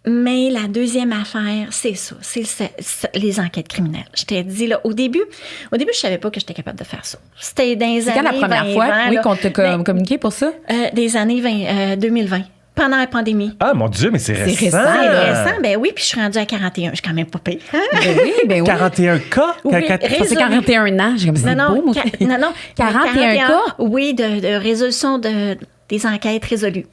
Speaker 3: Mais la deuxième affaire, c'est ça. C'est les enquêtes criminelles. Je t'ai dit, là, au début, je savais pas que j'étais capable de faire ça. C'était dans les
Speaker 2: C'est
Speaker 3: années
Speaker 2: quand la première
Speaker 3: 20,
Speaker 2: fois,
Speaker 3: 20,
Speaker 2: oui,
Speaker 3: là.
Speaker 2: qu'on t'a communiqué pour ça?
Speaker 3: Des années 2020, pendant la pandémie.
Speaker 1: Ah, mon Dieu, mais c'est récent!
Speaker 2: récent,
Speaker 3: C'est
Speaker 2: là.
Speaker 3: récent, ben oui, puis je suis rendue à 41. Je suis quand même pas pire.
Speaker 2: Ben oui.
Speaker 1: 41 cas?
Speaker 3: Oui,
Speaker 2: C'est 41 ans. J'ai comme, c'est beau, moi.
Speaker 3: non.
Speaker 2: 41 cas?
Speaker 3: Oui, de résolution des enquêtes résolues.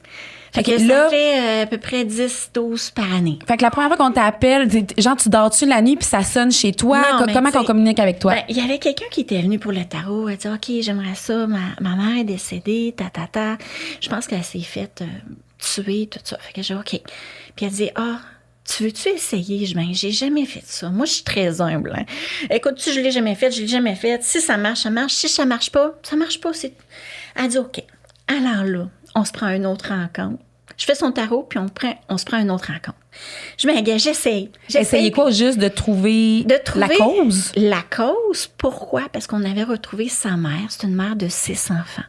Speaker 3: Fait que
Speaker 2: là-
Speaker 3: ça fait à peu près 10-12 par année.
Speaker 2: Fait que la première fois qu'on t'appelle, genre, tu dors-tu la nuit puis ça sonne chez toi?
Speaker 3: Non, mais
Speaker 2: Comment
Speaker 3: tu sais,
Speaker 2: qu'on communique avec toi?
Speaker 3: Ben, il y avait quelqu'un qui était venu pour le tarot. Elle dit, OK, j'aimerais ça. Ma mère est décédée, Je pense qu'elle s'est faite tuer, tout ça. Fait que j'ai OK. Puis elle dit, tu veux-tu essayer? Je dis, j'ai jamais fait ça. Moi, je suis très humble. Hein. Écoute, je l'ai jamais fait, je l'ai jamais fait. Si ça marche, ça marche. Si ça marche pas, ça marche pas. Elle dit, OK. Alors là, on se prend une autre rencontre. Je fais son tarot, puis on se prend une autre rencontre. Je m'engage, j'essaye.
Speaker 2: Essayez quoi? Juste de trouver la cause?
Speaker 3: La cause, pourquoi? Parce qu'on avait retrouvé sa mère. C'est une mère de 6 enfants.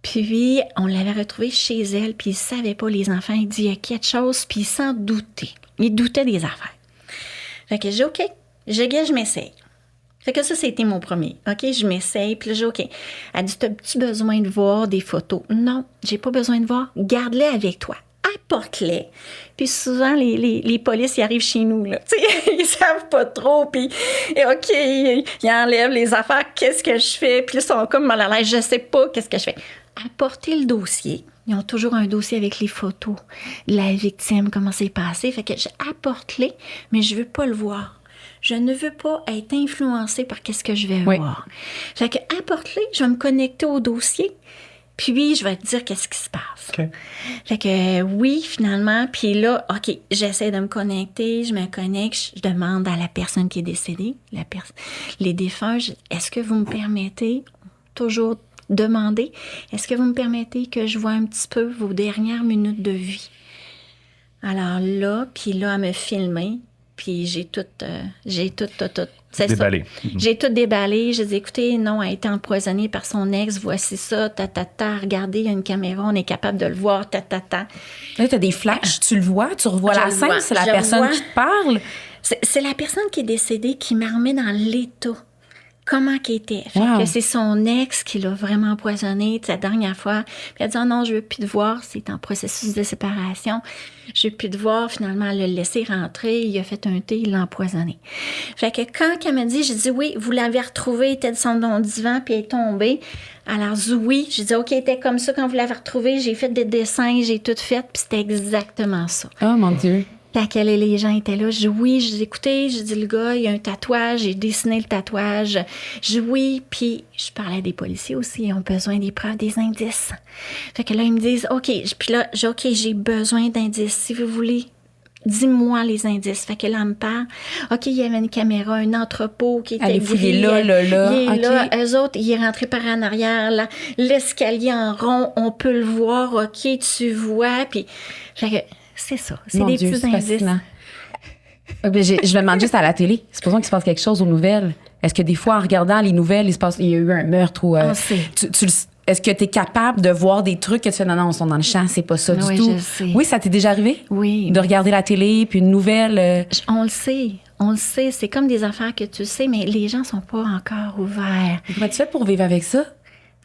Speaker 3: Puis, on l'avait retrouvée chez elle, puis il ne savait pas, les enfants. Il dit, il y a quelque chose, puis il s'en doutait. Il doutait des affaires. Fait que j'ai OK, je m'essaye. Fait que ça, c'était mon premier. OK, je m'essaye, puis là, j'ai OK. Elle dit, as-tu besoin de voir des photos? Non, j'ai pas besoin de voir. Garde-les avec toi. Apporte-les. Puis souvent, les polices, ils arrivent chez nous, là. Tu sais, ils savent pas trop, puis OK, ils enlèvent les affaires. Qu'est-ce que je fais? Puis là, ils sont comme mal à l'aise. Je sais pas qu'est-ce que je fais. Apportez le dossier. Ils ont toujours un dossier avec les photos de la victime, comment c'est passé. Fait que j'apporte-les, mais je veux pas le voir. Je ne veux pas être influencée par qu'est-ce que je vais voir. Fait que apporte-les, je vais me connecter au dossier, puis je vais te dire qu'est-ce qui se passe.
Speaker 1: OK.
Speaker 3: Fait que oui, finalement, puis là, OK, j'essaie de me connecter, je me connecte, je demande à la personne qui est décédée, les défunts, est-ce que vous me permettez, toujours demander, est-ce que vous me permettez que je vois un petit peu vos dernières minutes de vie? Alors là, puis là, elle me filmer. Puis j'ai tout. C'est
Speaker 1: Déballé.
Speaker 3: ça. J'ai tout déballé. J'ai dit, écoutez, non, elle a été empoisonnée par son ex. Voici ça, regardez, il y a une caméra, on est capable de le voir,
Speaker 2: Là, t'as des flashs, tu le vois, tu revois
Speaker 3: Je
Speaker 2: la
Speaker 3: le
Speaker 2: scène,
Speaker 3: vois,
Speaker 2: c'est la
Speaker 3: je
Speaker 2: personne
Speaker 3: vois.
Speaker 2: qui te parle.
Speaker 3: C'est la personne qui est décédée qui m'a remis dans l'état. Comment qu'elle était. Fait
Speaker 2: Wow.
Speaker 3: que c'est son ex qui l'a vraiment empoisonné la dernière fois. Puis elle a dit, oh non, je veux plus te voir. C'est en processus de séparation. Je veux plus te voir. Finalement, elle l'a laissé rentrer. Il a fait un thé, il l'a empoisonné. Fait que quand elle m'a dit, j'ai dit, oui, vous l'avez retrouvée, elle était de son divan, puis elle est tombée. Alors, oui, j'ai dit, OK, elle était comme ça quand vous l'avez retrouvée. J'ai fait des dessins, j'ai tout fait, puis c'était exactement ça.
Speaker 2: Oh mon Dieu.
Speaker 3: Quand les gens étaient là, je dis oui, je dis écoutez, je dis le gars, il y a un tatouage, j'ai dessiné le tatouage. Je dis oui, puis je parlais des policiers aussi, ils ont besoin des preuves, des indices. Fait que là, ils me disent OK, puis là, j'ai OK, j'ai besoin d'indices. Si vous voulez, dis-moi les indices. Fait que là, elle me parle. OK, il y avait une caméra, un entrepôt qui était
Speaker 2: Elle est fouillée
Speaker 3: gris.
Speaker 2: là.
Speaker 3: Il est
Speaker 2: OK.
Speaker 3: là. Eux autres, il est rentré par en arrière. Là. L'escalier en rond, on peut le voir. OK, tu vois. Puis, fait que c'est ça. C'est
Speaker 2: Mon
Speaker 3: des
Speaker 2: Dieu,
Speaker 3: petits
Speaker 2: c'est
Speaker 3: indices.
Speaker 2: fascinant. Je me demande juste à la télé, supposons qu'il se passe quelque chose aux nouvelles. Est-ce que des fois, en regardant les nouvelles, il y a eu un meurtre ou...
Speaker 3: On sait.
Speaker 2: Est-ce que tu es capable de voir des trucs que tu fais, non, ils sont dans le champ, c'est pas ça
Speaker 3: Oui,
Speaker 2: du tout?
Speaker 3: je sais.
Speaker 2: Oui, ça t'est déjà arrivé?
Speaker 3: Oui.
Speaker 2: De regarder la télé, puis une nouvelle...
Speaker 3: On le sait. On le sait. C'est comme des affaires que tu sais, mais les gens sont pas encore ouverts.
Speaker 2: Comment tu fais pour vivre avec ça?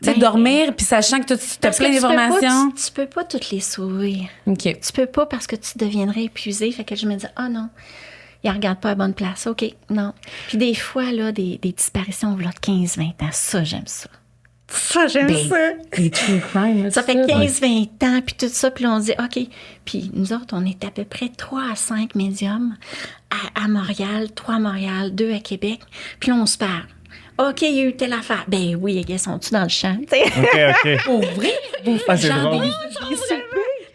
Speaker 2: Tu sais,
Speaker 3: Ben,
Speaker 2: dormir, puis sachant que tu as
Speaker 3: Parce
Speaker 2: plein
Speaker 3: que
Speaker 2: d'informations.
Speaker 3: tu peux pas toutes les sauver.
Speaker 2: OK.
Speaker 3: Tu peux pas parce que tu deviendrais épuisé. Fait que je me dis, ah non, il regarde pas à la bonne place. OK, non. Puis des fois, là, des disparitions, là, de 15-20 ans, ça, j'aime ça. Ça, j'aime ça.
Speaker 2: Les true crime, là,
Speaker 3: Ça
Speaker 2: tout
Speaker 3: fait 15-20 ans, puis tout ça, puis là, on dit, OK. Puis nous autres, on est à peu près 3 à 5 médiums à Montréal, 3 à Montréal, 2 à Québec. Puis là, on se parle. OK, il y a eu telle affaire. Ben oui, ils sont-tu dans le champ? t'sais?
Speaker 1: OK.
Speaker 2: Pour vrai? Vous
Speaker 1: Ah, c'est
Speaker 2: genre
Speaker 1: drôle.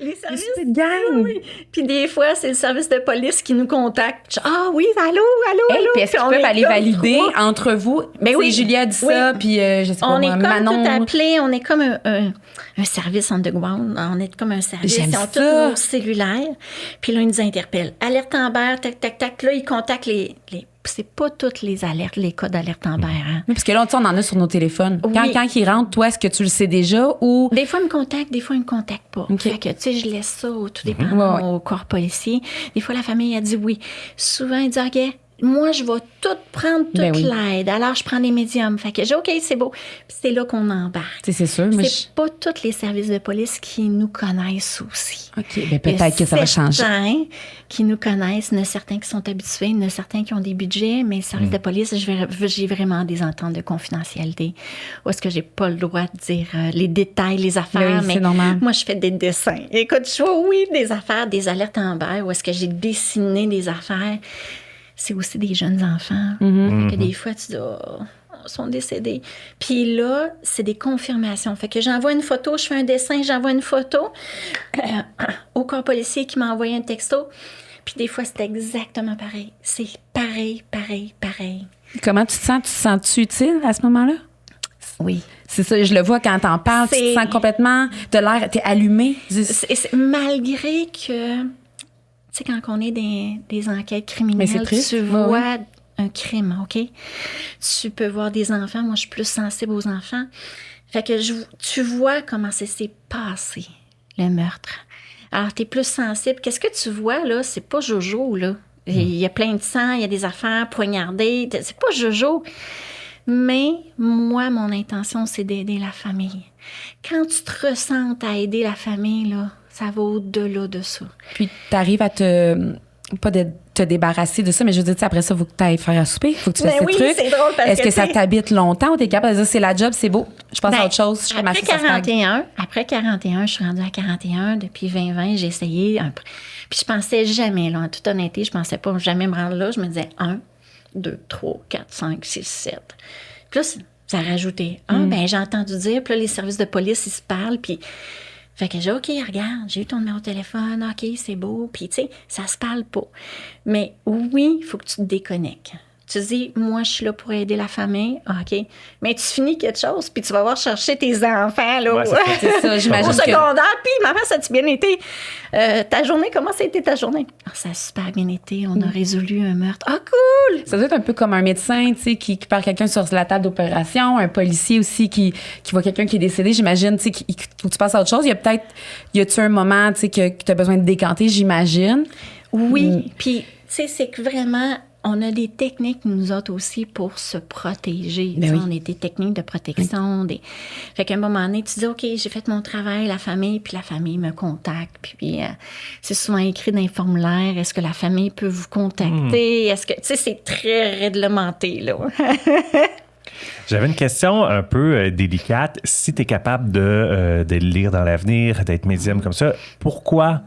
Speaker 3: Les services
Speaker 2: de gang.
Speaker 3: Oui. Puis des fois, c'est le service de police qui nous contacte. Ah oui, allô.
Speaker 2: Hey, puis est-ce qu'ils
Speaker 3: on
Speaker 2: peuvent
Speaker 3: est
Speaker 2: aller
Speaker 3: comme
Speaker 2: valider
Speaker 3: 3.
Speaker 2: entre vous?
Speaker 3: Ben
Speaker 2: Tu
Speaker 3: oui.
Speaker 2: sais, Julia dit ça,
Speaker 3: Oui.
Speaker 2: puis je sais pas
Speaker 3: On est
Speaker 2: moi,
Speaker 3: comme
Speaker 2: Manon...
Speaker 3: tout appelé, on est comme un service underground. On est comme un service.
Speaker 2: J'aime
Speaker 3: Ils ont tous
Speaker 2: ça.
Speaker 3: nos cellulaires. Puis là, ils nous interpellent. Alerte Amber, tac, tac, tac. Là, ils contactent les c'est pas toutes les alertes, les cas d'alerte Amber. Hein.
Speaker 2: Oui, parce que là, tu sais, on en a sur nos téléphones.
Speaker 3: Oui.
Speaker 2: Quand ils rentrent, toi, est-ce que tu le sais déjà ou...
Speaker 3: Des fois, ils me contactent, des fois, ils me contactent pas.
Speaker 2: OK.
Speaker 3: Fait que, tu sais, je laisse ça au tout dépendant
Speaker 2: Ouais, ouais.
Speaker 3: au corps policier. Des fois, la famille a dit oui. Souvent, ils disent, OK, moi, je vais prendre toute
Speaker 2: Ben oui.
Speaker 3: l'aide. Alors, je prends des médiums. Fait que j'ai OK, c'est beau. Puis c'est là qu'on embarque.
Speaker 2: Tu sais, c'est sûr. Mais
Speaker 3: C'est pas tous les services de police qui nous connaissent aussi.
Speaker 2: OK, ben
Speaker 3: Il y a
Speaker 2: peut-être que ça va changer.
Speaker 3: certains qui nous connaissent, il y en a certains qui sont habitués, il y en a certains qui ont des budgets, mais le service de police, j'ai vraiment des ententes de confidentialité. Où est-ce que j'ai pas le droit de dire les détails, les affaires,
Speaker 2: Oui,
Speaker 3: mais
Speaker 2: c'est normal.
Speaker 3: moi, je fais des dessins. Écoute, je vois, oui, des affaires, des alertes Amber, où est-ce que j'ai dessiné des affaires. C'est aussi des jeunes enfants. Fait que des fois, tu dis, oh, ils sont décédés. Puis là, c'est des confirmations. Fait que j'envoie une photo, je fais un dessin, j'envoie une photo au corps policier qui m'a envoyé un texto. Puis des fois, c'est exactement pareil. C'est pareil.
Speaker 2: Comment tu te sens? Tu te sens-tu utile à ce moment-là?
Speaker 3: Oui.
Speaker 2: C'est ça, je le vois quand t'en parles, tu te
Speaker 3: C'est-
Speaker 2: sens complètement... T'as l'air... T'es allumé.
Speaker 3: Malgré que, tu sais, quand on est des enquêtes
Speaker 2: Mais c'est
Speaker 3: criminelles,
Speaker 2: triste.
Speaker 3: tu
Speaker 2: Ouais,
Speaker 3: vois un crime, OK? Tu peux voir des enfants. Moi, je suis plus sensible aux enfants. Fait que tu vois comment ça s'est passé, le meurtre. Alors, tu es plus sensible. Qu'est-ce que tu vois, là? C'est pas Jojo, là. Il y a plein de sang, il y a des affaires poignardées. C'est pas Jojo. Mais moi, mon intention, c'est d'aider la famille. Quand tu te ressens à aider la famille, là, ça va au-delà de ça.
Speaker 2: Puis t'arrives à pas de te débarrasser de ça, mais je veux dire, tu sais, après ça, il faut que tu ailles faire à souper, il faut que tu fasses
Speaker 3: Ben
Speaker 2: tes
Speaker 3: oui,
Speaker 2: trucs.
Speaker 3: c'est drôle parce
Speaker 2: Est-ce que ça
Speaker 3: tu sais-
Speaker 2: t'habite longtemps ou t'es capable de dire c'est la job, c'est beau, je passe
Speaker 3: Ben,
Speaker 2: à autre chose, je fais ma
Speaker 3: après
Speaker 2: sauce à spag.
Speaker 3: 41, je suis rendue à 41. Depuis 2020, j'ai essayé. Puis je pensais jamais, là, en toute honnêteté, je pensais pas jamais me rendre là. Je me disais 1, 2, 3, 4, 5, 6, 7. Puis là, ça a rajouté. Ben j'ai entendu dire. Puis là, les services de police, ils se parlent. Puis, fait que j'ai OK, regarde, j'ai eu ton numéro de téléphone. OK, c'est beau. Puis, tu sais, ça se parle pas. Mais oui, il faut que tu te déconnectes. Tu dis, moi, je suis là pour aider la famille. OK. Mais tu finis quelque chose, puis tu vas voir chercher tes enfants, là.
Speaker 1: Ouais,
Speaker 2: c'est ça, j'imagine
Speaker 3: Au secondaire, puis maman, ça a-tu bien été? Ta journée, comment ça a été ta journée? Ah, ça a super bien été. On a résolu un meurtre. Ah, cool!
Speaker 2: Ça doit être un peu comme un médecin, tu sais, qui parle quelqu'un sur la table d'opération, un policier aussi qui voit quelqu'un qui est décédé. J'imagine, tu sais, qu'il faut que tu passes à autre chose. Y a-tu un moment, tu sais, que tu as besoin de décanter, j'imagine?
Speaker 3: Oui. Puis, tu sais, c'est que vraiment, on a des techniques, nous autres aussi, pour se protéger.
Speaker 2: Ben oui.
Speaker 3: On a des techniques de protection. Fait qu'à un moment donné, tu dis, OK, j'ai fait mon travail, la famille, puis la famille me contacte. Puis c'est souvent écrit dans les formulaires, est-ce que la famille peut vous contacter? Est-ce que, tu sais, c'est très réglementé, là.
Speaker 1: J'avais une question un peu délicate. Si tu es capable de lire dans l'avenir, d'être médium comme ça, pourquoi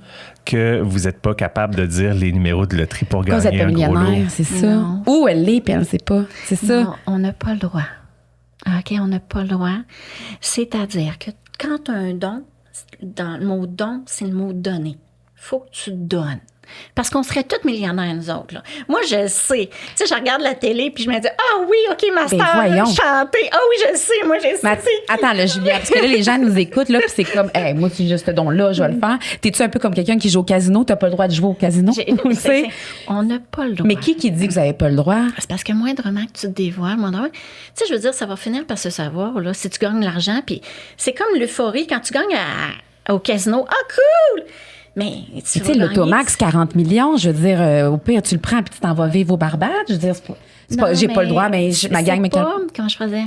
Speaker 1: que vous n'êtes pas capable de dire les numéros de loterie pour
Speaker 2: Quand vous êtes
Speaker 1: gagner
Speaker 2: pas
Speaker 1: un gros lot?
Speaker 2: millionnaire, c'est ça.
Speaker 3: Non.
Speaker 2: Ou elle l'est, puis elle ne sait pas. C'est ça.
Speaker 3: Non, on n'a pas le droit. OK, on n'a pas le droit. C'est-à-dire que quand tu as un don, dans le mot don, c'est le mot donner. Faut que tu donnes. Parce qu'on serait tous millionnaires, nous autres. Là. Moi, je le sais. Tu sais, je regarde la télé puis je me dis, ah oui, OK, ma star,
Speaker 2: voyons.
Speaker 3: chanter. Ah oui, je le sais, moi, je sais.
Speaker 2: Mais attends, là, Julia, parce que là, les gens nous écoutent, là, puis c'est comme, hey, moi, c'est juste ce don-là, je vais le faire. T'es-tu un peu comme quelqu'un qui joue au casino? T'as pas le droit de jouer au casino? Tu sais?
Speaker 3: On n'a pas le droit.
Speaker 2: Mais qui dit que vous avez pas le droit?
Speaker 3: C'est parce que moindrement que tu te dévoiles, moindrement. Tu sais, je veux dire, ça va finir par se savoir, là, si tu gagnes de l'argent. Puis c'est comme l'euphorie quand tu gagnes au casino. Ah, cool! Mais
Speaker 2: Tu sais, l'automax, 40 millions, je veux dire, au pire, tu le prends puis tu t'en vas vivre au Barbade. Je veux dire, j'ai pas le droit, mais ma gang me
Speaker 3: pas, comment je faisais?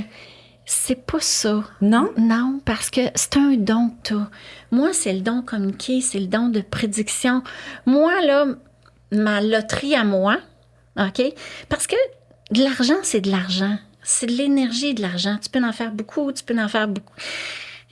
Speaker 3: C'est pas ça.
Speaker 2: Non?
Speaker 3: Non, parce que c'est un don que t'as. Moi, c'est le don communiqué, c'est le don de prédiction. Moi, là, ma loterie à moi, OK? Parce que de l'argent, c'est de l'argent. C'est de l'énergie et de l'argent. Tu peux en faire beaucoup, tu peux en faire beaucoup.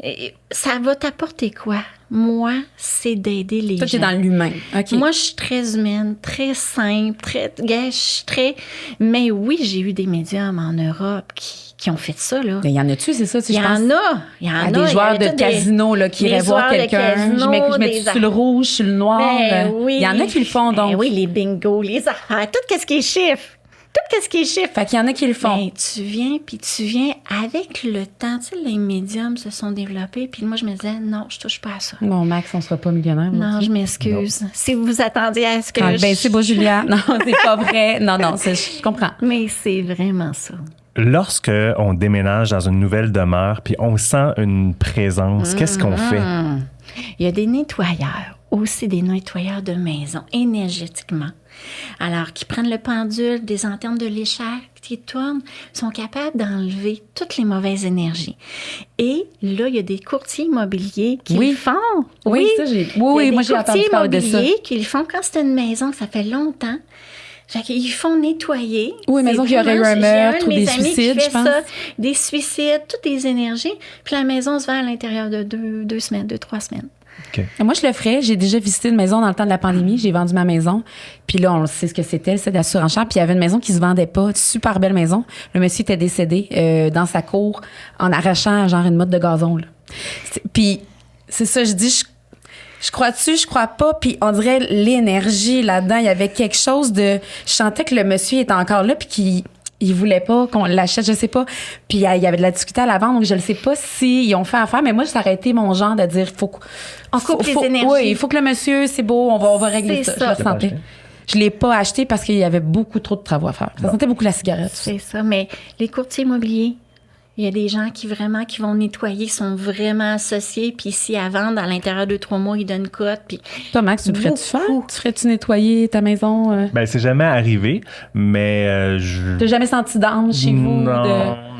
Speaker 3: Et ça va t'apporter quoi? Moi, c'est d'aider les gens.
Speaker 2: Toi, tu es dans l'humain. OK.
Speaker 3: Moi, je suis très humaine, très simple, je suis très... Mais oui, j'ai eu des médiums en Europe qui ont fait ça, là.
Speaker 2: Il y en a-tu, c'est ça?
Speaker 3: Il y en a. Il y en a.
Speaker 2: Des joueurs de casino là, qui iraient voir quelqu'un. Je mets sur le rouge, sur le noir.
Speaker 3: Ben oui.
Speaker 2: Il y en a qui le font, donc.
Speaker 3: Ben oui, les bingos, les affaires, tout ce qui est chiffre. Tout ce qui est chiffre.
Speaker 2: Fait qu'il y en a qui le font.
Speaker 3: Ben, tu viens avec le temps. Tu sais, les médiums se sont développés. Puis moi, je me disais, non, je touche pas à ça.
Speaker 2: Bon, Max, on sera pas millionnaire.
Speaker 3: Non, je m'excuse. Si vous vous attendiez à ce que
Speaker 2: Ben, c'est beau, Julia. Non, c'est pas vrai. Non, je comprends.
Speaker 3: Mais c'est vraiment ça.
Speaker 1: Lorsque on déménage dans une nouvelle demeure puis on sent une présence, qu'est-ce qu'on fait?
Speaker 3: Il y a des nettoyeurs, aussi des nettoyeurs de maison, énergétiquement. Alors, qui prennent le pendule des antennes de l'échelle, qui tournent, sont capables d'enlever toutes les mauvaises énergies. Et là, il y a des courtiers immobiliers qui le font.
Speaker 2: Oui, ça, oui, moi, j'ai entendu parler de ça.
Speaker 3: Il y a des courtiers immobiliers qui le font quand c'est une maison que ça fait longtemps. Ils font nettoyer.
Speaker 2: Oui, maison qui aurait eu un meurtre ou des suicides, je pense.
Speaker 3: Ça, des suicides, toutes les énergies. Puis la maison se vend à l'intérieur de 2 semaines, 2-3 semaines.
Speaker 1: Okay.
Speaker 2: Moi, je le ferais. J'ai déjà visité une maison dans le temps de la pandémie. J'ai vendu ma maison. Puis là, on sait ce que c'était, c'est de la surenchère. Puis il y avait une maison qui se vendait pas. Une super belle maison. Le monsieur était décédé dans sa cour en arrachant genre une motte de gazon. Là. Puis c'est ça, je dis, je crois-tu, je crois pas. Puis on dirait l'énergie là-dedans. Il y avait quelque chose de... Je sentais que le monsieur était encore là puis qu'il voulait pas qu'on l'achète, je sais pas. Puis il y avait de la difficulté à la vendre, donc je ne sais pas s'ils ont fait affaire. Mais moi, ça aurait été mon genre de dire,
Speaker 3: on coupe les énergies.
Speaker 2: Oui, il faut que le monsieur, c'est beau, on va régler ça. Je le sentais. Je l'ai pas acheté parce qu'il y avait beaucoup trop de travaux à faire. Ça sentait beaucoup la cigarette.
Speaker 3: C'est ça, mais les courtiers immobiliers, il y a des gens qui vont nettoyer, sont vraiment associés, puis ici, à vendre, à l'intérieur de 3 mois, ils donnent cote. Puis
Speaker 2: toi, Max, tu le ferais-tu faire? Tu ferais-tu nettoyer ta maison?
Speaker 1: Ben, c'est jamais arrivé, mais
Speaker 2: T'as jamais senti d'âme chez vous?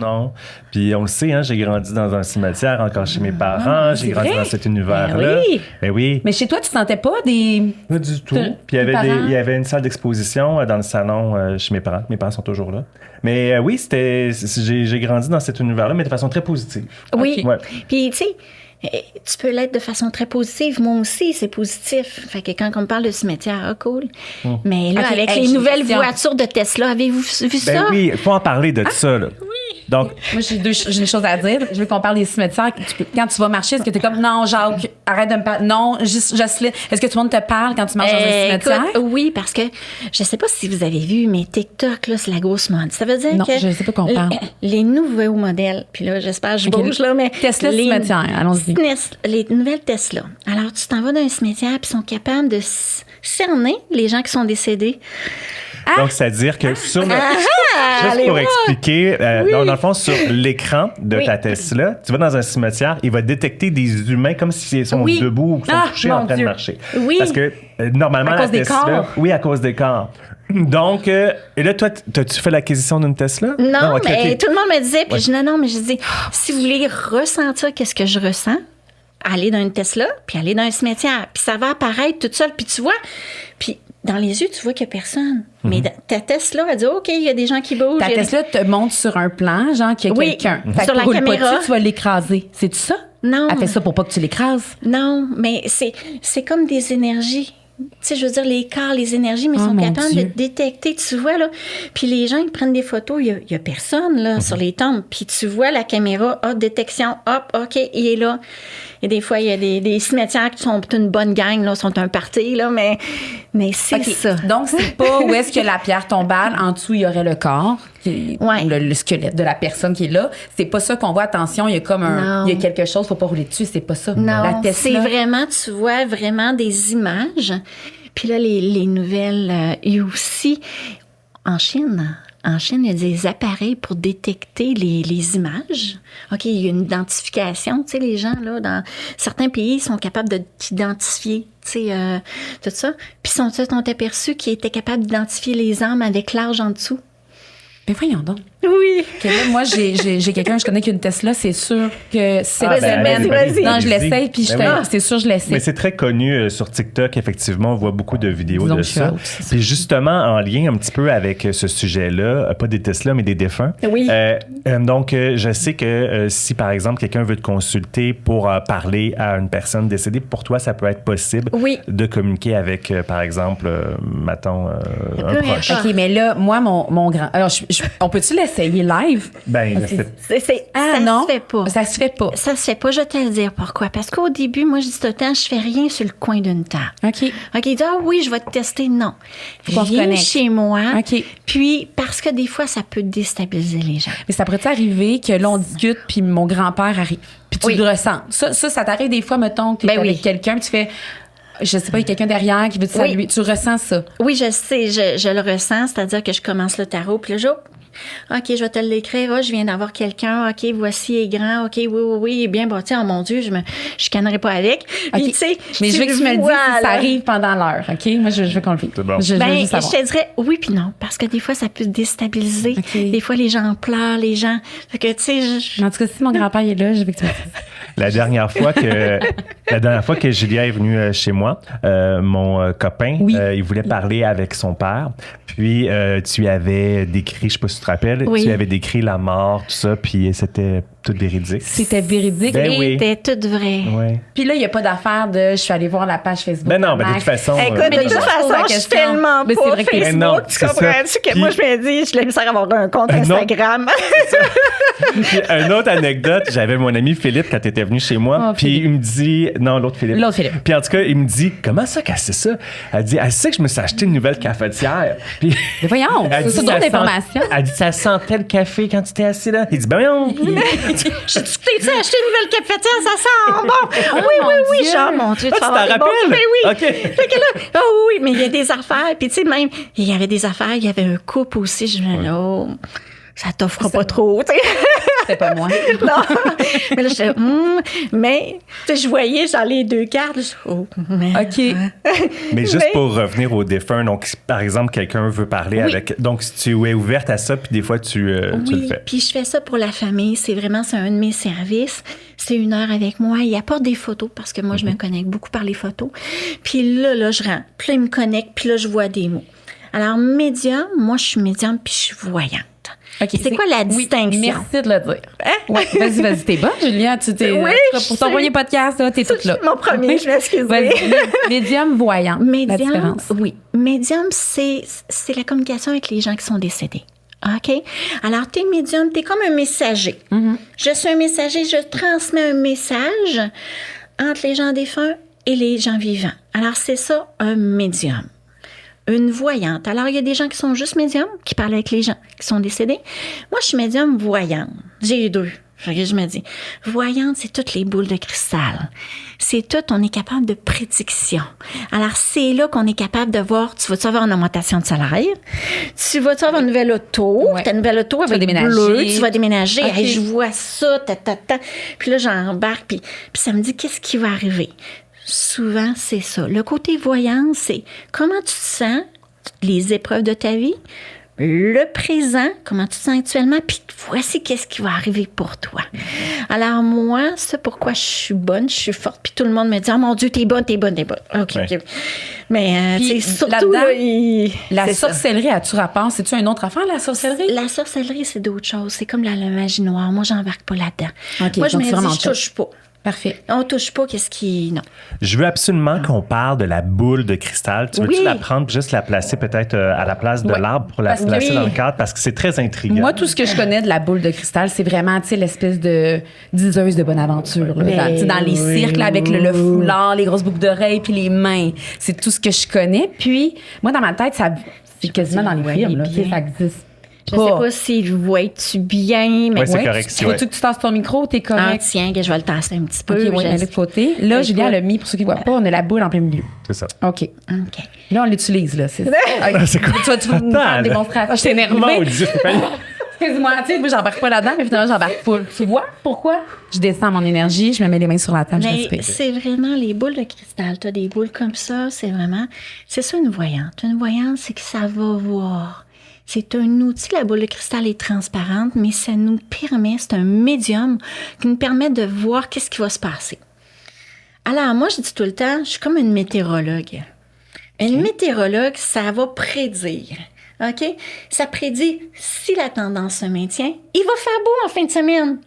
Speaker 1: Non. Puis on le sait, hein, j'ai grandi dans un cimetière, encore chez mes parents. J'ai grandi dans cet univers-là. Ben oui.
Speaker 2: Mais chez toi, tu sentais pas des...
Speaker 1: Pas du tout. Puis il y avait une salle d'exposition dans le salon chez mes parents. Mes parents sont toujours là. Mais oui, j'ai grandi dans cet univers-là, mais de façon très positive.
Speaker 3: Oui.
Speaker 1: Okay. Ouais.
Speaker 3: Puis, tu sais, tu peux l'être de façon très positive. Moi aussi, c'est positif. Fait que quand on me parle de cimetière, ah, cool. Mais là, avec les nouvelles voitures de Tesla, avez-vous vu ça?
Speaker 1: Ben oui, il faut en parler de ça, là.
Speaker 3: Oui.
Speaker 1: Donc,
Speaker 2: moi, j'ai une chose à dire. Je veux qu'on parle des cimetières. Quand tu vas marcher, est-ce que t'es comme, non, Jacques, Arrête de me parler. Non, juste Jocelyne. Est-ce que tout le monde te parle quand tu marches dans un cimetière?
Speaker 3: Écoute, oui, parce que je sais pas si vous avez vu, mais TikTok, là, c'est la grosse mode. Ça veut dire
Speaker 2: Non,
Speaker 3: que
Speaker 2: je sais pas qu'on parle.
Speaker 3: les nouveaux modèles, puis là, j'espère que je
Speaker 2: Ok,
Speaker 3: bouge, là, mais...
Speaker 2: Tesla cimetière, allons-y.
Speaker 3: Les nouvelles Tesla. Alors, tu t'en vas dans un cimetière, puis ils sont capables de cerner les gens qui sont décédés.
Speaker 1: Donc, c'est-à-dire que sur le... Juste
Speaker 3: allez
Speaker 1: pour
Speaker 3: voir.
Speaker 1: expliquer, dans le fond, sur l'écran de
Speaker 3: Oui.
Speaker 1: ta Tesla, tu vas dans un cimetière, il va détecter des humains comme s'ils sont
Speaker 3: Oui.
Speaker 1: debout ou qu'ils sont couchés
Speaker 2: mon
Speaker 1: en train
Speaker 2: Dieu.
Speaker 1: de marcher.
Speaker 3: Oui.
Speaker 1: Parce que normalement,
Speaker 2: À
Speaker 1: la
Speaker 2: cause des
Speaker 1: Tesla...
Speaker 2: corps?
Speaker 1: Oui, à cause des corps. Donc, et là, toi, t'as-tu fait l'acquisition d'une Tesla?
Speaker 3: Non,
Speaker 1: ok,
Speaker 3: mais
Speaker 1: ok.
Speaker 3: tout le monde me disait, puis
Speaker 1: Ouais.
Speaker 3: je dis non, mais je dis, si vous voulez ressentir qu'est-ce que je ressens, allez dans une Tesla, puis allez dans un cimetière, puis ça va apparaître toute seule, puis tu vois, puis dans les yeux, tu vois qu'il n'y a personne. Mais ta Tesla, elle dit, OK, il y a des gens qui bougent.
Speaker 2: Ta
Speaker 3: il y a des-
Speaker 2: Tesla te montre sur un plan, genre qu'il y a
Speaker 3: Oui,
Speaker 2: quelqu'un. Fait que
Speaker 3: sur la
Speaker 2: roule pas
Speaker 3: caméra.
Speaker 2: dessus, tu vas l'écraser. C'est-tu ça?
Speaker 3: Non.
Speaker 2: Elle fait ça pour pas que tu l'écrases.
Speaker 3: Non, mais c'est comme des énergies. Tu sais, je veux dire, les corps, les énergies, mais ils
Speaker 2: Oh,
Speaker 3: sont
Speaker 2: mon
Speaker 3: capables
Speaker 2: Dieu.
Speaker 3: de détecter, tu vois, là. Puis les gens, ils prennent des photos, il y a personne, là, sur les tombes. Puis tu vois la caméra, détection, hop, OK, il est là. Et des fois, il y a des cimetières qui sont une bonne gang, là, sont un party, là, mais c'est
Speaker 2: OK.
Speaker 3: ça.
Speaker 2: Donc, c'est pas où est-ce que la pierre tombale, en dessous, il y aurait le corps,
Speaker 3: Ouais.
Speaker 2: ou le squelette de la personne qui est là. C'est pas ça qu'on voit. Attention, il y a comme
Speaker 3: Non.
Speaker 2: il y a quelque chose, faut pas rouler dessus. C'est pas ça. La
Speaker 3: Non, c'est
Speaker 2: Tesla.
Speaker 3: vraiment, tu vois vraiment des images. Puis là, les nouvelles, il y a aussi, en Chine, il y a des appareils pour détecter les images. OK, il y a une identification. Tu sais, les gens, là, dans certains pays, sont capables de t'identifier, tu sais, tout ça. Puis ils sont aperçus qu'ils étaient capables d'identifier les âmes avec l'âge en dessous.
Speaker 2: Mais voyons donc.
Speaker 3: Oui.
Speaker 2: Que là, moi, j'ai quelqu'un que je connais qui a une Tesla, c'est sûr que cette
Speaker 1: Ah, ben,
Speaker 2: semaine.
Speaker 3: vas-y.
Speaker 2: Non, je l'essaye, puis
Speaker 1: Ben oui.
Speaker 2: c'est sûr, je l'essaye.
Speaker 1: Mais c'est très connu sur TikTok, effectivement, on voit beaucoup de vidéos
Speaker 2: Disons
Speaker 1: de
Speaker 2: que je suis
Speaker 1: ça.
Speaker 2: out, c'est ça.
Speaker 1: Puis justement, en lien un petit peu avec ce sujet-là, pas des Tesla, mais des défunts.
Speaker 3: Oui.
Speaker 1: Donc, je sais que si, par exemple, quelqu'un veut te consulter pour parler à une personne décédée, pour toi, ça peut être possible
Speaker 3: Oui.
Speaker 1: de communiquer avec, par exemple, mettons, un
Speaker 3: peu
Speaker 1: proche.
Speaker 3: importe.
Speaker 2: OK, mais là, moi, mon grand. Alors, on peut-tu l'essayer live?
Speaker 1: Ben, c'est-
Speaker 2: Ah,
Speaker 3: ça
Speaker 2: non.
Speaker 3: se fait pas.
Speaker 2: Ça se fait pas.
Speaker 3: Ça se fait pas, je vais te le dire pourquoi. Parce qu'au début, moi, je dis tout le temps, je fais rien sur le coin d'une table.
Speaker 2: OK.
Speaker 3: OK, il dit, ah oui, je vais te tester. Non.
Speaker 2: Faut qu'on se
Speaker 3: Viens
Speaker 2: connecte.
Speaker 3: chez moi.
Speaker 2: OK.
Speaker 3: Puis, parce que des fois, ça peut déstabiliser les gens.
Speaker 2: Mais ça pourrait arriver que là, on discute, puis mon grand-père arrive. Puis tu
Speaker 3: Oui.
Speaker 2: le ressens. Ça t'arrive des fois, mettons, que tu es
Speaker 3: Ben oui.
Speaker 2: avec quelqu'un, puis tu fais, je sais pas, il y a quelqu'un derrière qui veut te saluer. Tu ressens ça.
Speaker 3: Oui, je sais, je le ressens, c'est-à-dire que je commence le tarot, puis le jour, OK, je vais te l'écrire. Ah, je viens d'avoir quelqu'un. OK, voici est grand. OK, oui. Eh bien, bon, tiens, oh mon Dieu, je cannerai pas avec. Puis,
Speaker 2: OK.
Speaker 3: tu sais,
Speaker 2: Mais je veux que tu me le dises
Speaker 3: vois,
Speaker 2: si ça
Speaker 3: là.
Speaker 2: arrive pendant l'heure. OK? Moi, je veux qu'on le vive.
Speaker 1: C'est bon.
Speaker 2: Je veux
Speaker 3: Ben,
Speaker 2: juste savoir.
Speaker 3: je te dirais oui puis non, parce que des fois, ça peut déstabiliser.
Speaker 2: OK.
Speaker 3: Des fois, les gens pleurent, les gens... Fait que, tu sais,
Speaker 2: Mais en tout cas, si mon grand-père est là, je veux que tu me le dises.
Speaker 1: La dernière fois que Julia est venue chez moi, mon copain,
Speaker 2: Oui.
Speaker 1: il voulait parler avec son père. Puis tu avais décrit, je sais pas si tu te rappelles,
Speaker 3: Oui.
Speaker 1: tu avais décrit la mort, tout ça, puis c'était tout véridique.
Speaker 2: C'était véridique.
Speaker 1: Ben oui.
Speaker 3: c'était tout vrai.
Speaker 1: Ouais.
Speaker 2: Puis là, il n'y a pas d'affaire de je suis allée voir la page Facebook.
Speaker 1: Ben non, ben de
Speaker 2: Max.
Speaker 1: toute façon.
Speaker 3: Écoute,
Speaker 2: mais
Speaker 3: de
Speaker 2: les
Speaker 3: toute
Speaker 2: gens se posent la
Speaker 3: façon, je suis
Speaker 2: question.
Speaker 3: tellement
Speaker 2: Mais c'est
Speaker 3: pas
Speaker 2: vrai que-
Speaker 3: Facebook,
Speaker 1: Mais non,
Speaker 3: tu
Speaker 1: c'est ça.
Speaker 3: comprends-tu que
Speaker 1: Puis-
Speaker 3: moi, je me dis, je l'aime ça avoir un compte
Speaker 1: Non.
Speaker 3: Instagram.
Speaker 1: Puis, une autre anecdote, j'avais mon ami Philippe quand tu étais venu chez moi,
Speaker 2: Oh,
Speaker 1: puis
Speaker 2: Philippe.
Speaker 1: il me dit, non, l'autre Philippe.
Speaker 2: L'autre Philippe.
Speaker 1: Puis en tout cas, il me dit, comment ça qu'elle sait ça? Elle dit, elle sait que je me suis acheté une nouvelle cafetière. Puis
Speaker 2: Mais voyons,
Speaker 1: elle
Speaker 2: c'est
Speaker 1: dit,
Speaker 2: d'autres
Speaker 1: ça sent-
Speaker 2: informations.
Speaker 1: Elle dit, ça sentait le café quand tu étais assis là. Il dit, ben voyons.
Speaker 3: J'ai dit, t'es-tu acheté une nouvelle cafetière? Ça sent bon. Oui,
Speaker 2: mon
Speaker 3: oui.
Speaker 2: Dieu.
Speaker 3: Genre, mon Dieu,
Speaker 1: Ah, tu
Speaker 3: vas
Speaker 1: t'en
Speaker 3: avoir des bons-
Speaker 1: rappelles?
Speaker 3: Mais oui.
Speaker 1: OK.
Speaker 3: Fait que là, oh oui, mais il y a des affaires. Puis, tu sais, même, il y avait des affaires, il y avait un couple aussi. Je me dis, oh, ça t'offre pas trop, tu sais.
Speaker 2: C'est pas moi.
Speaker 3: Non. Mais là, je disais, mais, tu sais, je voyais dans les deux cartes. Je dis, oh, mais.
Speaker 2: OK.
Speaker 1: Mais juste
Speaker 3: Mais-
Speaker 1: pour revenir aux défunts, donc, si, par exemple, quelqu'un veut parler
Speaker 3: Oui.
Speaker 1: avec. Donc, si tu es ouverte à ça, puis des fois, tu le
Speaker 3: Oui,
Speaker 1: fais.
Speaker 3: puis je fais ça pour la famille. C'est un de mes services. C'est 1 heure avec moi. Il apporte des photos parce que moi, je me connecte beaucoup par les photos. Puis là, je rentre. Puis là, il me connecte. Puis là, je vois des mots. Alors, médium, moi, je suis médium puis je suis voyante.
Speaker 2: OK,
Speaker 3: C'est quoi la
Speaker 2: oui,
Speaker 3: distinction?
Speaker 2: merci de le dire. Ouais, vas-y, t'es bonne, Julia. Tu t'es,
Speaker 3: Oui,
Speaker 2: en tout cas, pour
Speaker 3: je
Speaker 2: ton
Speaker 3: sais.
Speaker 2: premier podcast, là, t'es toute là.
Speaker 3: Mon premier, je m'excuse.
Speaker 2: Vas-y, médium voyant. La
Speaker 3: Médium,
Speaker 2: différence.
Speaker 3: oui. Médium, c'est la communication avec les gens qui sont décédés. OK? Alors, t'es médium, t'es comme un messager. Je suis un messager, je transmets un message entre les gens défunts et les gens vivants. Alors, c'est ça, un médium. Une voyante. Alors, il y a des gens qui sont juste médiums, qui parlent avec les gens qui sont décédés. Moi, je suis médium voyante. J'ai les deux. Fait que je me dis, voyante, c'est toutes les boules de cristal. C'est tout, on est capable de prédiction. Alors, c'est là qu'on est capable de voir, tu vas-tu avoir une augmentation de salaire? Tu vas-tu avoir une nouvelle auto?
Speaker 2: Ouais.
Speaker 3: Ta nouvelle auto, elle va
Speaker 2: vas
Speaker 3: être
Speaker 2: déménager.
Speaker 3: bleue, tu vas déménager.
Speaker 2: Ok.
Speaker 3: Hey, je vois ça, Puis là, j'embarque, puis ça me dit, qu'est-ce qui va arriver? Souvent, c'est ça. Le côté voyant, c'est comment tu te sens, les épreuves de ta vie, le présent, comment tu te sens actuellement, puis voici qu'est-ce qui va arriver pour toi. Alors moi, c'est pourquoi je suis bonne, je suis forte, puis tout le monde me dit « Oh mon Dieu, t'es bonne. » OK,
Speaker 1: Ouais.
Speaker 3: OK. Mais
Speaker 2: Puis,
Speaker 3: tu sais, surtout,
Speaker 2: là-dedans,
Speaker 3: là,
Speaker 2: La
Speaker 3: c'est ça.
Speaker 2: sorcellerie, as-tu rapport? C'est-tu une autre affaire, la sorcellerie?
Speaker 3: La sorcellerie, c'est d'autres choses. C'est comme la magie noire. Moi, j'embarque pas là-dedans.
Speaker 2: OK,
Speaker 3: Moi, je
Speaker 2: donc
Speaker 3: me
Speaker 2: c'est vraiment
Speaker 3: dis, je
Speaker 2: autre
Speaker 3: touche pas.
Speaker 2: Parfait.
Speaker 3: On touche pas, qu'est-ce qui... Non.
Speaker 1: Je veux absolument qu'on parle de la boule de cristal. Tu veux-tu
Speaker 3: Oui.
Speaker 1: la prendre et juste la placer peut-être à la place de
Speaker 2: Ouais.
Speaker 1: l'arbre pour la
Speaker 2: Parce que
Speaker 1: placer
Speaker 3: oui.
Speaker 1: dans le cadre parce que c'est très intriguant.
Speaker 2: Moi, tout ce que je connais de la boule de cristal, c'est vraiment, tu sais, l'espèce de diseuse de bonne aventure. Là,
Speaker 3: Mais
Speaker 2: tu sais, dans les
Speaker 3: oui.
Speaker 2: cirques, là, avec le foulard, les grosses boucles d'oreilles, puis les mains. C'est tout ce que je connais. Puis, moi, dans ma tête, c'est quasiment dans les
Speaker 3: voyais
Speaker 2: films. Là, tu sais,
Speaker 3: bien.
Speaker 2: ça existe.
Speaker 3: Je sais pas si je vois-tu bien, mais...
Speaker 1: Ouais, c'est correct,
Speaker 2: Tu
Speaker 1: si,
Speaker 2: veux-tu que tu tasses ton micro ou t'es
Speaker 3: Ah,
Speaker 2: correct?
Speaker 3: tiens, que je vais le tasser un petit
Speaker 2: OK,
Speaker 3: peu.
Speaker 2: oui,
Speaker 3: je-
Speaker 2: mets-le de côté. Là,
Speaker 3: Écoute.
Speaker 2: Julien l'a mis, pour ceux qui ne voient pas, on a la boule en plein milieu.
Speaker 1: C'est ça.
Speaker 2: OK.
Speaker 3: OK.
Speaker 2: Là, on l'utilise, là. C'est
Speaker 1: C'est quoi?
Speaker 2: Tu vas nous faire
Speaker 1: Attends,
Speaker 2: une démonstration. Je t'ai énervée.
Speaker 1: Maudit, Stéphanie.
Speaker 2: Excuse-moi, tu sais, moi, j'embarque pas là-dedans, mais finalement, j'embarque full. Tu vois pourquoi? Je descends mon énergie, je me mets les mains sur la table, je
Speaker 3: Mais
Speaker 2: respire.
Speaker 3: c'est vraiment les boules de cristal. Tu as des boules comme ça, c'est vraiment... C'est ça, une voyante. Une voyante, c'est que ça va voir. C'est un outil, la boule de cristal est transparente, mais ça nous permet, c'est un médium qui nous permet de voir qu'est-ce qui va se passer. Alors, moi, je dis tout le temps, je suis comme une météorologue. Une météorologue, ça va prédire. OK? Ça prédit si la tendance se maintient, il va faire beau en fin de semaine.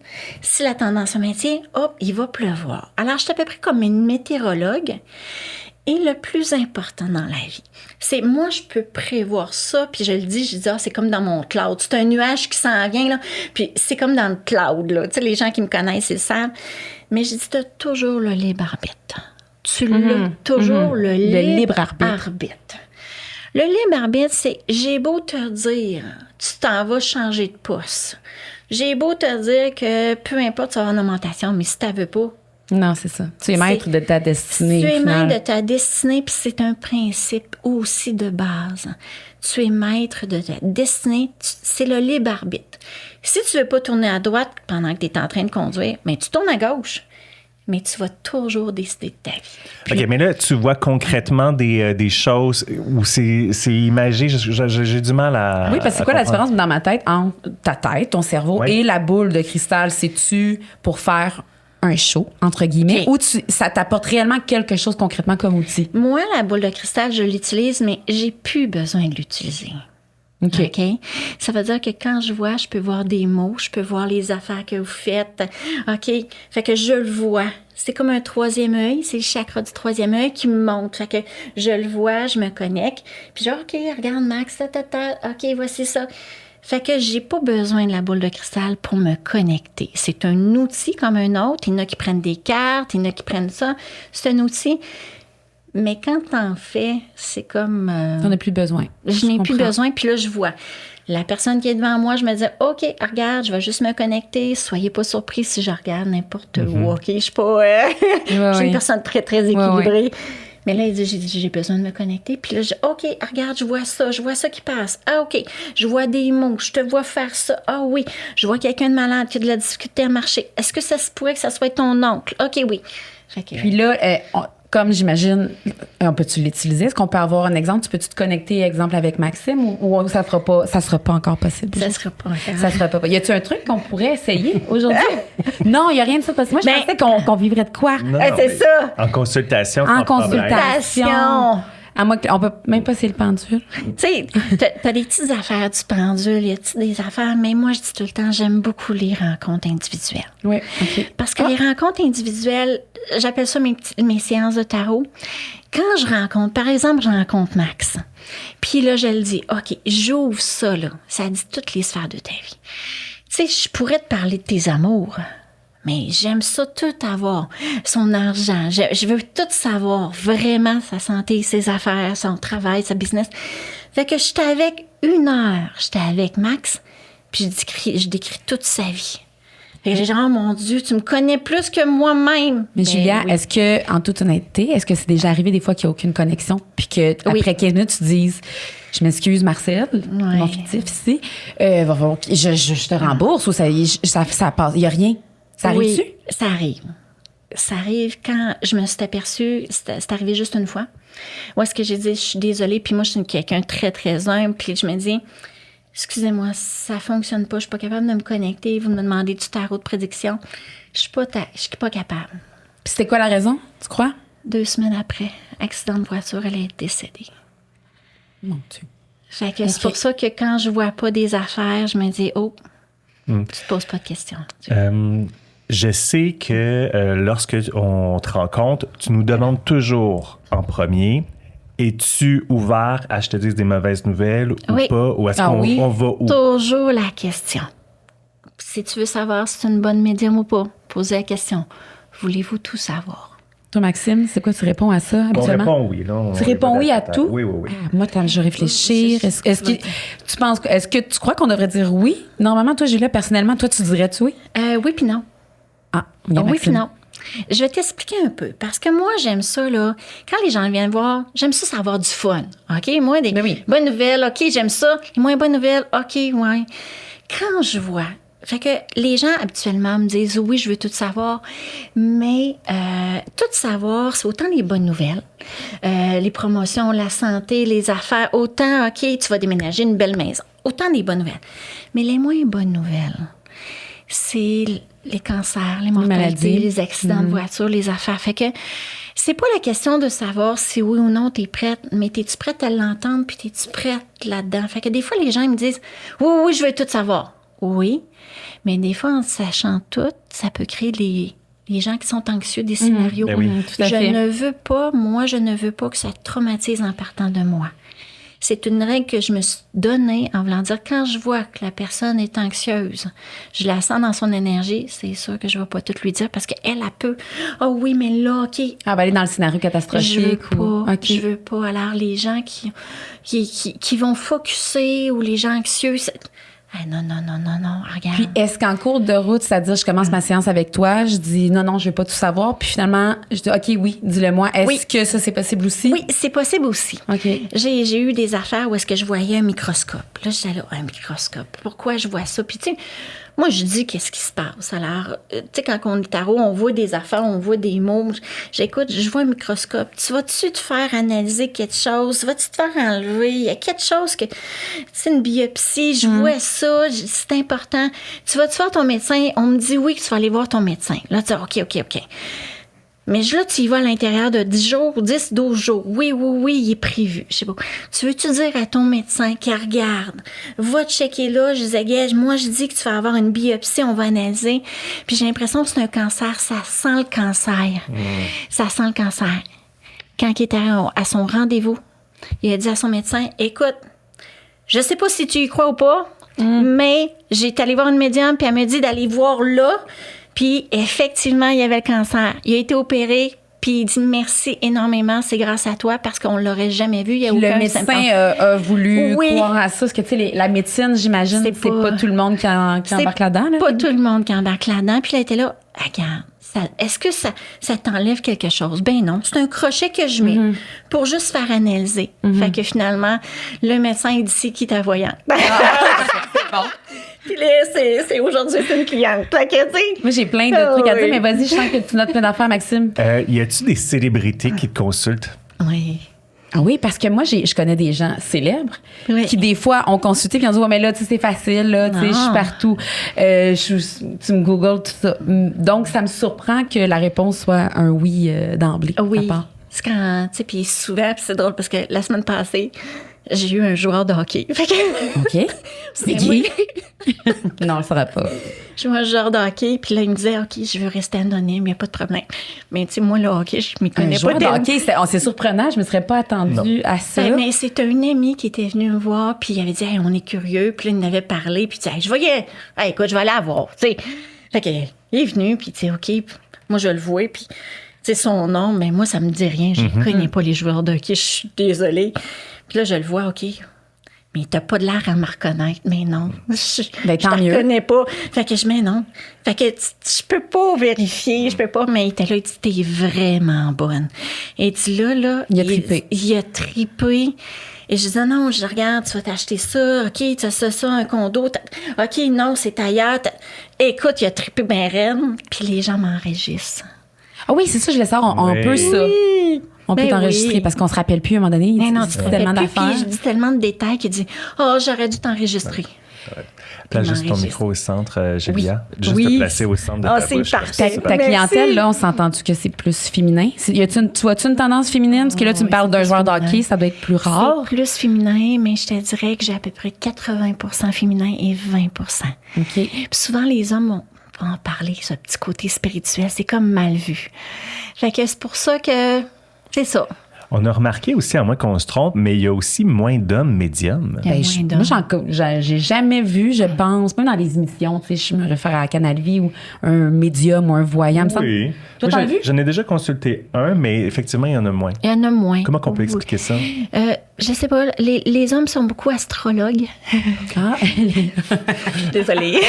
Speaker 3: Si la tendance se maintient, hop, il va pleuvoir. Alors, je suis à peu près comme une météorologue. Et le plus important dans la vie, c'est moi, je peux prévoir ça, puis je dis, ah, c'est comme dans mon cloud. C'est un nuage qui s'en vient, là, puis c'est comme dans le cloud, là. Tu sais, les gens qui me connaissent, ils le savent. Mais je dis, tu as toujours le libre arbitre. Tu l'as toujours, le libre arbitre. Le libre arbitre, c'est, j'ai beau te dire, tu t'en vas changer de poste. J'ai beau te dire que peu importe, tu vas avoir une augmentation, mais si tu veux pas,
Speaker 2: Non, c'est ça. Tu es maître de ta destinée.
Speaker 3: tu
Speaker 2: au
Speaker 3: es
Speaker 2: final.
Speaker 3: maître de ta destinée, puis c'est un principe aussi de base. Tu es maître de ta destinée, c'est le libre arbitre. Si tu veux pas tourner à droite pendant que tu es en train de conduire, mais tu tournes à gauche, mais tu vas toujours décider de ta vie.
Speaker 1: OK, mais là, tu vois concrètement des choses où c'est imagé. J'ai du mal à.
Speaker 2: Oui, parce que c'est quoi la différence dans ma tête entre ta tête, ton cerveau,
Speaker 1: Oui.
Speaker 2: et la boule de cristal? C'est-tu pour faire un show, entre guillemets,
Speaker 3: OK.
Speaker 2: ou ça t'apporte réellement quelque chose concrètement comme outil?
Speaker 3: Moi, la boule de cristal, je l'utilise, mais j'ai plus besoin de l'utiliser.
Speaker 2: OK.
Speaker 3: OK? Ça veut dire que quand je vois, je peux voir des mots, je peux voir les affaires que vous faites. OK? Fait que je le vois. C'est comme un troisième œil, c'est le chakra du troisième œil qui me montre. Fait que je le vois, je me connecte. Puis genre, OK, regarde Max, OK, voici ça. Fait que j'ai pas besoin de la boule de cristal pour me connecter. C'est un outil comme un autre. Il y en a qui prennent des cartes, il y en a qui prennent ça. C'est un outil. Mais quand t'en fais, c'est comme...
Speaker 2: T'en as plus besoin.
Speaker 3: Je n'ai plus
Speaker 2: comprends.
Speaker 3: besoin, puis là, je vois. La personne qui est devant moi, je me dis, OK, regarde, je vais juste me connecter. Soyez pas surpris si je regarde n'importe où. OK, je suis pas... je suis
Speaker 2: oui.
Speaker 3: une personne très, très
Speaker 2: Ouais,
Speaker 3: équilibrée. Mais là, il dit, j'ai besoin de me connecter. Puis là, je dis, OK, regarde, je vois ça qui passe. Ah, OK, je vois des mots, je te vois faire ça. Ah oui, je vois quelqu'un de malade qui a de la difficulté à marcher. Est-ce que ça se pourrait que ça soit ton oncle? OK, oui. Fait que,
Speaker 2: Puis là, comme j'imagine, on peut-tu l'utiliser? Est-ce qu'on peut avoir un exemple? Tu peux-tu te connecter, exemple, avec Maxime ou ça sera pas encore possible?
Speaker 3: ça sera pas encore.
Speaker 2: Ça sera pas. Y a-tu un truc qu'on pourrait essayer aujourd'hui? Non, il y a rien de ça. Parce que moi, je
Speaker 3: Ben-
Speaker 2: pensais qu'on vivrait de quoi?
Speaker 1: Non,
Speaker 3: c'est
Speaker 1: mais
Speaker 3: ça.
Speaker 1: En consultation.
Speaker 2: En
Speaker 1: sans problème.
Speaker 2: consultation. À moi, on peut même pas essayer le pendule.
Speaker 3: Tu sais, t'as des petites affaires du pendule, il y a des affaires, mais moi, je dis tout le temps, j'aime beaucoup les rencontres individuelles.
Speaker 2: Oui, OK.
Speaker 3: Parce que les rencontres individuelles, j'appelle ça mes séances de tarot. Quand je rencontre, par exemple, je rencontre Max, puis là, je le dis, OK, j'ouvre ça, là. Ça dit toutes les sphères de ta vie. Tu sais, je pourrais te parler de tes amours, Mais j'aime ça tout avoir. Son argent. Je veux tout savoir. Vraiment, sa santé, ses affaires, son travail, sa business. Fait que j'étais avec 1 heure. J'étais avec Max. Puis je décris toute sa vie. Fait que j'ai genre, oh mon Dieu, tu me connais plus que moi-même.
Speaker 2: Mais Julia,
Speaker 3: oui.
Speaker 2: est-ce que, en toute honnêteté, est-ce que c'est déjà arrivé des fois qu'il n'y a aucune connexion, puis qu'après 15 minutes, tu dises, je m'excuse, Marcel, mon fictif ici, je te rembourse ou ça passe, il n'y a rien. Ça arrive-tu?
Speaker 3: Oui, ça arrive. Ça arrive quand je me suis aperçue, c'est arrivé juste une fois, où est-ce que j'ai dit, je suis désolée, puis moi, je suis quelqu'un de très, très humble, puis je me dis, excusez-moi, ça fonctionne pas, je suis pas capable de me connecter, vous me demandez du tarot de prédiction, je suis pas capable.
Speaker 2: Puis c'était quoi la raison, tu crois?
Speaker 3: 2 semaines après, accident de voiture, elle est décédée.
Speaker 2: Mon Dieu.
Speaker 3: Fait que c'est pour ça que quand je vois pas des affaires, je me dis, oh, tu te poses pas de questions.
Speaker 1: Je sais que lorsque on te rencontre, tu nous demandes toujours en premier, es-tu ouvert à je te dise des mauvaises nouvelles ou
Speaker 3: Oui.
Speaker 1: pas? Ou est-ce qu'on va où?
Speaker 3: Toujours la question. Si tu veux savoir si c'est une bonne médium ou pas, posez la question. Voulez-vous tout savoir?
Speaker 2: Toi, Maxime, c'est quoi tu réponds à ça
Speaker 1: On
Speaker 2: habituellement?
Speaker 1: répond oui. Là,
Speaker 2: Tu réponds oui à tout?
Speaker 1: Oui, oui, oui.
Speaker 2: Ah, moi, quand je réfléchir, est-ce que tu crois qu'on devrait dire oui? Normalement, toi, Julia, personnellement, toi, tu dirais-tu oui?
Speaker 3: Oui puis non.
Speaker 2: Ah, regarde,
Speaker 3: Oui puis
Speaker 2: Maxime.
Speaker 3: non. Je vais t'expliquer un peu. Parce que moi, j'aime ça, là. Quand les gens viennent voir, j'aime ça avoir du fun. OK? Moi, des
Speaker 2: Ben oui.
Speaker 3: bonnes nouvelles, OK, j'aime ça. Les moins bonnes nouvelles, OK, ouais. Quand je vois... Fait que les gens, habituellement, me disent, oui, je veux tout savoir. Mais tout savoir, c'est autant les bonnes nouvelles, les promotions, la santé, les affaires. Autant, OK, tu vas déménager une belle maison. Autant des bonnes nouvelles. Mais les moins bonnes nouvelles, c'est les cancers, les mortalités,
Speaker 2: maladies.
Speaker 3: les accidents de voiture, les affaires. Fait que c'est pas la question de savoir si oui ou non t'es prête, mais t'es-tu prête à l'entendre puis t'es-tu prête là-dedans? Fait que des fois, les gens ils me disent, oui, oui, je veux tout savoir. Oui, mais des fois, en sachant tout, ça peut créer les gens qui sont anxieux des scénarios.
Speaker 1: Ben oui.
Speaker 2: Tout à fait.
Speaker 3: Je ne veux pas que ça traumatise en partant de moi. C'est une règle que je me suis donnée en voulant dire, quand je vois que la personne est anxieuse, je la sens dans son énergie, c'est sûr que je ne vais pas tout lui dire parce qu'elle, elle peut, oh oui, mais là, OK.
Speaker 2: Ah, ben aller dans le scénario
Speaker 3: Je veux
Speaker 2: catastrophique.
Speaker 3: pas,
Speaker 2: OK.
Speaker 3: je veux pas. Alors, les gens qui vont focusser ou les gens anxieux, ah, non, regarde.
Speaker 2: Puis est-ce qu'en cours de route, c'est-à-dire je commence ma séance avec toi, je dis non, je veux pas tout savoir, puis finalement, je dis OK, oui, dis-le-moi. Est-ce que ça, c'est possible aussi?
Speaker 3: Oui, c'est possible aussi.
Speaker 2: OK.
Speaker 3: J'ai eu des affaires où est-ce que je voyais un microscope. Là, j'étais là, un microscope. Pourquoi je vois ça? Puis, tu sais, moi, je dis qu'est-ce qui se passe. Alors, tu sais, quand on est tarot, on voit des affaires, on voit des mots. J'écoute, je vois un microscope. Tu vas-tu te faire analyser quelque chose? Vas-tu te faire enlever? Il y a quelque chose que... C'est une biopsie, je vois ça, c'est important. Tu vas-tu faire ton médecin? On me dit oui que tu vas aller voir ton médecin. Là, tu dis OK. Mais là, tu y vas à l'intérieur de 10 jours, 10, 12 jours. Oui, il est prévu. Je sais pas. Tu veux-tu dire à ton médecin qui regarde, va checker là, je disais, gage, moi, je dis que tu vas avoir une biopsie, on va analyser. Puis j'ai l'impression que c'est un cancer. Ça sent le cancer. Ça sent le cancer. Quand il était à son rendez-vous, il a dit à son médecin, écoute, je sais pas si tu y crois ou pas, mais j'ai été allée voir une médium, puis elle m'a dit d'aller voir là. Puis, effectivement, il y avait le cancer. Il a été opéré, puis il dit merci énormément, c'est grâce à toi, parce qu'on l'aurait jamais vu. Il y a
Speaker 2: Le
Speaker 3: aucun
Speaker 2: médecin
Speaker 3: symptôme.
Speaker 2: a voulu
Speaker 3: Oui.
Speaker 2: croire à ça, parce que, tu sais, la médecine, j'imagine, c'est pas tout le monde qui embarque là-dedans. Là.
Speaker 3: Pas tout le monde qui embarque là-dedans. Puis, il était là, regarde, est-ce que ça t'enlève quelque chose? Ben non, c'est un crochet que je mets pour juste faire analyser. Fait que finalement, le médecin, il dit, c'est qui ta voyante?
Speaker 2: C'est bon.
Speaker 3: Puis là, c'est aujourd'hui, c'est une cliente. Fait que, tu sais,
Speaker 2: Moi, j'ai plein de trucs à dire,
Speaker 3: oui.
Speaker 2: mais vas-y, je sens que tu notes plein d'affaires, Maxime.
Speaker 1: Y a-tu des célébrités qui te consultent?
Speaker 3: Oui.
Speaker 2: Ah oui, parce que moi, je connais des gens célèbres
Speaker 3: Oui.
Speaker 2: qui, des fois, ont consulté puis ont dit, ouais, mais là, tu sais, c'est facile, là, tu sais, je suis partout. Tu me googles, tout ça. Donc, ça me surprend que la réponse soit un oui d'emblée.
Speaker 3: Oui.
Speaker 2: à part.
Speaker 3: C'est quand, tu sais, puis souvent, puis c'est drôle parce que la semaine passée, j'ai eu un joueur de hockey. Fait que,
Speaker 2: OK. C'est qui? Non, on le saura pas.
Speaker 3: j'ai eu un joueur de hockey, puis là, il me disait, OK, je veux rester anonyme, il n'y a pas de problème. Mais tu sais, moi, le hockey, je m'y
Speaker 2: Un
Speaker 3: connais
Speaker 2: joueur
Speaker 3: pas.
Speaker 2: de hockey, c'est surprenant. Je me serais pas attendue à ça.
Speaker 3: Ben, mais c'est un ami qui était venu me voir, puis il avait dit, hey, on est curieux, puis là, il en avait parlé, puis tu sais, hey, écoute, je vais aller la voir, tu sais. Fait que, Il est venu, puis tu sais, OK, moi, je le vois, puis tu sais, son nom, mais moi, ça me dit rien. Je ne connais pas les joueurs de hockey, je suis désolée. Puis là, je le vois, OK, mais t'as pas de l'air à me reconnaître. Mais non, je
Speaker 2: tant
Speaker 3: te
Speaker 2: mieux.
Speaker 3: reconnais pas. Fait que je mets non. Fait que je peux pas vérifier, je peux pas, mais il était là, il dit, t'es vraiment bonne. Et dit là,
Speaker 2: Il a trippé.
Speaker 3: Il a trippé. Et je disais, non, je regarde, tu vas t'acheter ça, OK, tu as ça, un condo. OK, non, c'est ailleurs. Écoute, il a trippé ben raide, puis les gens m'enregistrent.
Speaker 2: Ah oui, c'est ça, je le sors. On peut ça. On peut
Speaker 3: Ben
Speaker 2: t'enregistrer
Speaker 3: oui.
Speaker 2: parce qu'on se rappelle plus à un moment donné.
Speaker 3: Mais non,
Speaker 2: Tu
Speaker 3: tu
Speaker 2: dis
Speaker 3: te
Speaker 2: tellement
Speaker 3: rappelles plus,
Speaker 2: d'affaires.
Speaker 3: puis je dis tellement de détails qu'il dit, oh, j'aurais dû t'enregistrer.
Speaker 1: Place juste ton
Speaker 3: m'enregistre.
Speaker 1: micro au centre, Julia. Juste
Speaker 2: Oui.
Speaker 1: te placer au centre de
Speaker 3: Ah,
Speaker 1: ta
Speaker 3: c'est
Speaker 1: bouche.
Speaker 3: parfait.
Speaker 1: comme ça.
Speaker 2: Ta
Speaker 3: Merci.
Speaker 2: clientèle, là, on s'entend-tu que c'est plus féminin? Tu vois-tu une tendance féminine? Parce que là, tu me
Speaker 3: Oui,
Speaker 2: parles
Speaker 3: c'est
Speaker 2: d'un
Speaker 3: plus
Speaker 2: joueur de
Speaker 3: féminin.
Speaker 2: hockey, ça doit être plus rare.
Speaker 3: C'est plus féminin, mais je te dirais que j'ai à peu près 80% féminin et 20%.
Speaker 2: OK.
Speaker 3: Puis souvent, les hommes vont en parler, ce petit côté spirituel. C'est comme mal vu. Fait que c'est pour ça que c'est ça.
Speaker 1: On a remarqué aussi, à moins qu'on se trompe, mais il y a aussi moins d'hommes médiums.
Speaker 3: Il y a
Speaker 2: Ben,
Speaker 3: moins d'hommes.
Speaker 2: moi, j'ai jamais vu, je pense, même dans les émissions, tu sais, je me réfère à Canal Vie ou un médium ou un voyant. me semble-
Speaker 1: Oui.
Speaker 2: Toi,
Speaker 1: Moi,
Speaker 2: t'en as vu?
Speaker 1: J'en ai déjà consulté un, mais effectivement, il y en a moins.
Speaker 3: Il y en a moins.
Speaker 1: Comment qu'on peut expliquer ça?
Speaker 3: Je sais pas, les hommes sont beaucoup astrologues.
Speaker 2: Ah,
Speaker 3: Désolée.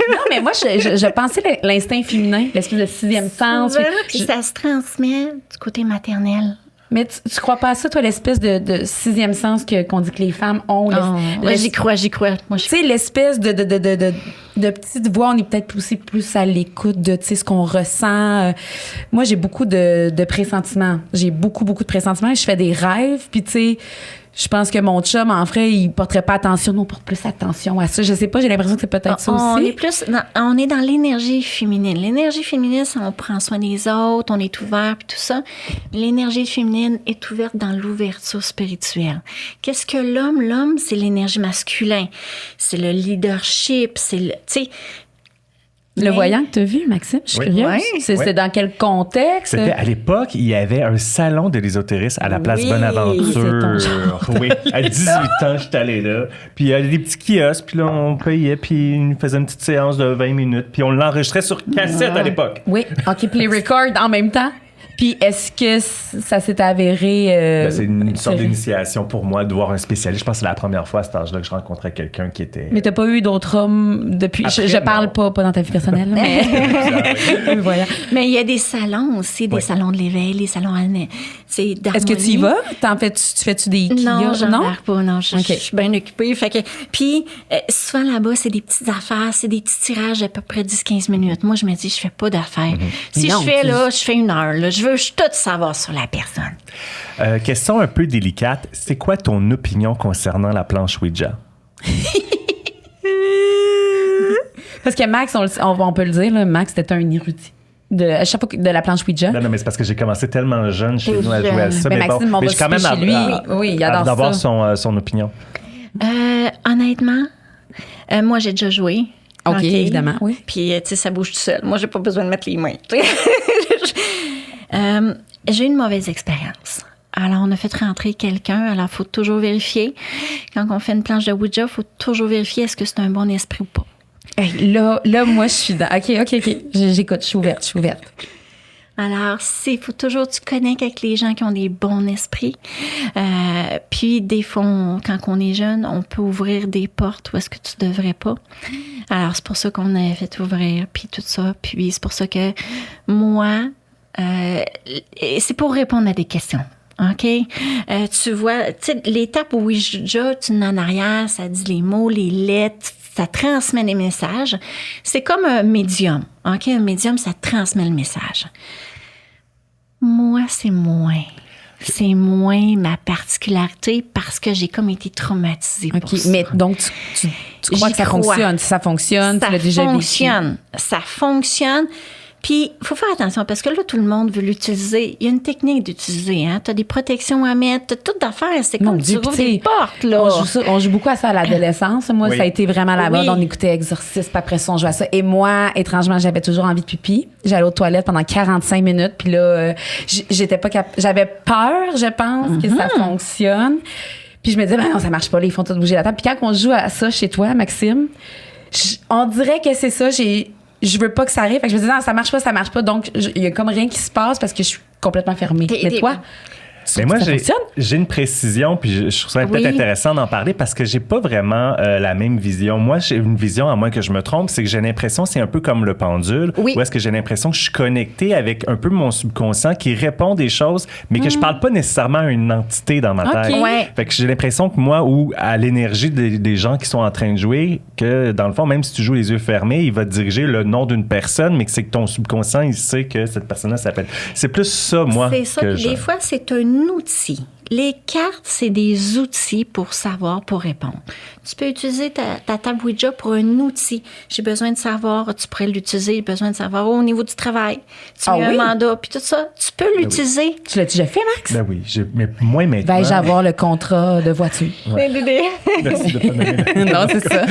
Speaker 2: non, mais moi, je pensais l'instinct féminin, l'espèce de sixième sens.
Speaker 3: Puis ça se transmet du côté maternel.
Speaker 2: Mais tu crois pas à ça, toi, l'espèce de sixième sens qu'on dit que les femmes ont?
Speaker 3: Ouais, j'y crois. Moi,
Speaker 2: Tu sais, l'espèce de petite voix, on est peut-être aussi plus à l'écoute de, tu sais, ce qu'on ressent. Moi, j'ai beaucoup de pressentiments. J'ai beaucoup de pressentiments. Je fais des rêves, puis tu sais, je pense que mon chum, en vrai, il porterait pas attention. Nous, on porte plus attention à ça. Je sais pas, j'ai l'impression que c'est peut-être ça
Speaker 3: On
Speaker 2: aussi.
Speaker 3: est plus on est dans l'énergie féminine. L'énergie féminine, c'est on prend soin des autres, on est ouvert puis tout ça. L'énergie féminine est ouverte dans l'ouverture spirituelle. Qu'est-ce que l'homme? L'homme, c'est l'énergie masculine. C'est le leadership, c'est le, tu sais.
Speaker 2: Le
Speaker 3: mais-
Speaker 2: voyant que tu as vu, Maxime, je suis
Speaker 1: Oui.
Speaker 2: curieuse.
Speaker 3: Ouais.
Speaker 2: C'est
Speaker 1: Ouais.
Speaker 2: dans quel contexte?
Speaker 1: C'était à l'époque, il y avait un salon de l'ésotérisme à la place
Speaker 3: Oui.
Speaker 1: Bonaventure. Oui, à 18 ans, j'étais allé là. Puis il y avait des petits kiosques, puis là, on payait, puis ils nous faisaient une petite séance de 20 minutes, puis on l'enregistrait sur cassette à l'époque.
Speaker 2: Oui, OK, puis les records en même temps. Puis est-ce que ça s'est avéré...
Speaker 1: Ben, c'est une sorte
Speaker 2: sérieux?
Speaker 1: d'initiation pour moi de voir un spécialiste. Je pense que c'est la première fois à cet âge-là que je rencontrais quelqu'un qui était...
Speaker 2: Mais t'as pas eu d'autres hommes depuis...
Speaker 1: Après,
Speaker 2: je parle
Speaker 1: non.
Speaker 2: pas dans ta vie personnelle, mais... voilà.
Speaker 3: Mais il y a des salons aussi, des
Speaker 1: Oui.
Speaker 3: salons de l'éveil, les salons c'est
Speaker 2: Est-ce que tu y vas? Tu fais-tu des
Speaker 3: Non,
Speaker 2: kiosques?
Speaker 3: j'en embarque pas, non. Je
Speaker 2: Ok.
Speaker 3: suis bien occupée. Fait que, puis, souvent là-bas, c'est des petites affaires, c'est des petits tirages d'à peu près 10-15 minutes. Moi, je me dis, je fais pas d'affaires. Si
Speaker 2: Non,
Speaker 3: je fais
Speaker 2: tu-
Speaker 3: là, je fais 1 heure. Là. Je veux tout savoir sur la personne.
Speaker 1: Question un peu délicate. C'est quoi ton opinion concernant la planche Ouija?
Speaker 2: Parce que Max, on peut le dire, là, Max, c'était un érudit. À chaque fois de la planche Ouija.
Speaker 1: Non, mais c'est parce que j'ai commencé tellement jeune chez
Speaker 3: T'es
Speaker 1: nous à jouer à
Speaker 3: jeune.
Speaker 1: ça.
Speaker 2: Mais
Speaker 1: Mais,
Speaker 2: Maxime,
Speaker 1: bon,
Speaker 2: on
Speaker 1: mais
Speaker 2: va
Speaker 1: j'ai quand même
Speaker 2: souper chez lui. Oui, il adore
Speaker 1: d'avoir
Speaker 2: ça.
Speaker 1: son opinion.
Speaker 3: Honnêtement, moi, j'ai déjà joué.
Speaker 2: OK, évidemment, oui.
Speaker 3: Puis, tu sais, ça bouge tout seul. Moi, j'ai pas besoin de mettre les mains. J'ai eu une mauvaise expérience. Alors, on a fait rentrer quelqu'un. Alors, il faut toujours vérifier. Quand on fait une planche de Ouija, il faut toujours vérifier est-ce que c'est un bon esprit ou pas.
Speaker 2: Hey, là, moi, je suis dans... OK. J'écoute, je suis ouverte.
Speaker 3: Alors, faut toujours tu connectes avec les gens qui ont des bons esprits. Puis, des fois, quand on est jeune, on peut ouvrir des portes où est-ce que tu devrais pas. Alors, c'est pour ça qu'on a fait ouvrir, puis tout ça. Puis, c'est pour ça que moi, c'est pour répondre à des questions. OK? Tu vois, tu sais, l'étape où Ouija, tu es en arrière, ça dit les mots, les lettres, ça transmet les messages. C'est comme un médium. OK? Un médium, ça transmet le message. Moi, c'est moins. C'est moins ma particularité parce que j'ai comme été traumatisée pour
Speaker 2: OK,
Speaker 3: ça.
Speaker 2: mais donc, tu crois
Speaker 3: J'y
Speaker 2: que ça
Speaker 3: crois.
Speaker 2: fonctionne? Si ça fonctionne, tu l'as déjà vécu.
Speaker 3: Ça fonctionne. Puis, il faut faire attention parce que là, tout le monde veut l'utiliser. Il y a une technique d'utiliser. Hein? Tu as des protections à mettre, tu as tout d'affaires. C'est
Speaker 2: Mon
Speaker 3: comme
Speaker 2: Dieu,
Speaker 3: tu ouvres
Speaker 2: puis tu sais,
Speaker 3: des portes, là.
Speaker 2: On joue beaucoup à ça à l'adolescence. Moi,
Speaker 1: Oui.
Speaker 2: ça a été vraiment la mode.
Speaker 3: Oui.
Speaker 2: On écoutait Exorcisme, puis après ça, on jouait à ça. Et moi, étrangement, j'avais toujours envie de pipi. J'allais aux toilettes pendant 45 minutes. Puis là, j'étais pas j'avais peur, je pense, que ça fonctionne. Puis je me disais, ben non, ça marche pas. Là, ils font tout bouger la table. Puis quand on joue à ça chez toi, Maxime, on dirait que c'est ça. je veux pas que ça arrive. Fait que je me dis, non, ça marche pas. Donc, il y a comme rien qui se passe parce que je suis complètement fermée. Mais toi...
Speaker 1: Mais moi,
Speaker 2: ça
Speaker 1: j'ai une précision, puis je trouve ça peut-être intéressant d'en parler parce que j'ai pas vraiment la même vision. Moi, j'ai une vision, à moins que je me trompe, c'est que j'ai l'impression, c'est un peu comme le pendule, où est-ce que j'ai l'impression que je suis connectée avec un peu mon subconscient qui répond des choses, mais que je parle pas nécessairement à une entité dans ma tête. Fait que j'ai l'impression que moi, ou à l'énergie des gens qui sont en train de jouer, que dans le fond, même si tu joues les yeux fermés, il va te diriger le nom d'une personne, mais que c'est que ton subconscient, il sait que cette personne-là s'appelle. C'est plus ça, moi.
Speaker 3: C'est ça. Des fois, c'est un outil. Les cartes, c'est des outils pour savoir, pour répondre. Tu peux utiliser ta table Ouija pour un outil. J'ai besoin de savoir, tu pourrais l'utiliser, j'ai besoin de savoir au niveau du travail. Tu mets un mandat, puis tout ça, tu peux l'utiliser.
Speaker 2: Tu l'as déjà fait, Max?
Speaker 1: Ben oui, mais moins maintenant.
Speaker 2: Vais-je avoir le contrat de voiture?
Speaker 1: Ouais. Merci de pas nommer.
Speaker 2: Non, c'est ça.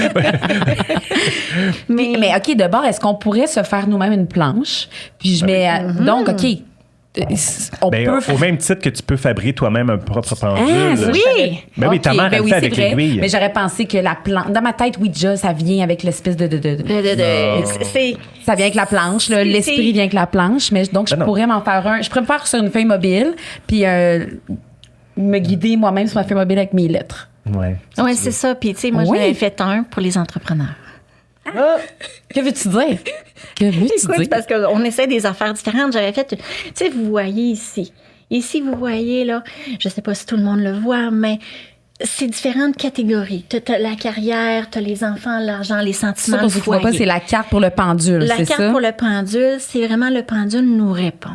Speaker 2: mais OK, d'abord, est-ce qu'on pourrait se faire nous-mêmes une planche? Puis je mets... Donc, OK...
Speaker 1: Au même titre que tu peux fabriquer toi-même un propre pendule.
Speaker 2: Oui!
Speaker 1: Ben oui, ta mère, elle fait avec l'aiguille.
Speaker 2: Mais j'aurais pensé que la planche... Dans ma tête, Ouija, ça vient avec l'espèce de... Ça vient avec la planche. Là, l'esprit vient avec la planche. Mais donc, je pourrais m'en faire un. Je pourrais me faire sur une feuille mobile, puis me guider moi-même sur ma feuille mobile avec mes lettres.
Speaker 3: Oui, c'est ça. Puis, tu sais, moi, j'en avais fait un pour les entrepreneurs.
Speaker 2: Que veux-tu dire?
Speaker 3: Écoute, parce qu'on essaie des affaires différentes. J'avais fait... Tu sais, vous voyez ici. Ici, vous voyez, là, je sais pas si tout le monde le voit, mais c'est différentes catégories. T'as la carrière, t'as les enfants, l'argent, les sentiments,
Speaker 2: ça, pour ceux qui voient pas, c'est la carte pour le pendule,
Speaker 3: c'est ça? La carte pour le pendule, c'est vraiment le pendule nous répond.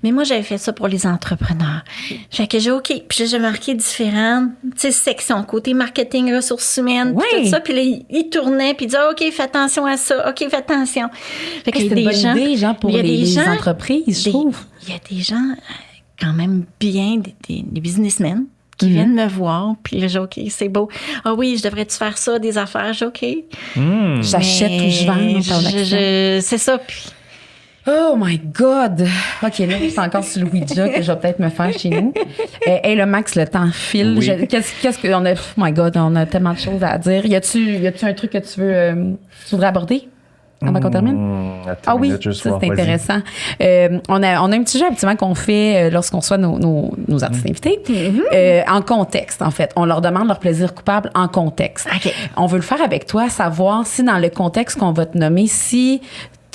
Speaker 3: Mais moi, j'avais fait ça pour les entrepreneurs. Fait que j'ai OK. Puis j'ai marqué différentes sections. Côté marketing, ressources humaines, tout ça. Puis là, il tournait, puis il disait OK, fais attention à ça. OK, fais attention. Fait que
Speaker 2: c'est une bonne idée, genre, pour les entreprises, je trouve.
Speaker 3: Il y a des gens quand même bien, des businessmen, qui viennent me voir, puis là, j'ai OK, c'est beau. Ah oui, je devrais-tu faire ça, des affaires? J'ai OK.
Speaker 2: J'achète ou je vends.
Speaker 3: C'est ça, puis...
Speaker 2: Oh my God! OK, là, c'est encore sur le Ouija que je vais peut-être me faire chez nous. Hey, le Max, le temps file.
Speaker 1: Oui.
Speaker 2: Qu'est-ce qu'on a... Oh my God, on a tellement de choses à dire. Y a-tu un truc que tu voudrais aborder? Avant qu'on termine? Oui, ça, c'est intéressant. On a un petit jeu habituellement qu'on fait lorsqu'on reçoit nos artistes invités. En contexte, en fait. On leur demande leur plaisir coupable en contexte.
Speaker 3: Okay.
Speaker 2: On veut le faire avec toi, savoir si dans le contexte qu'on va te nommer, si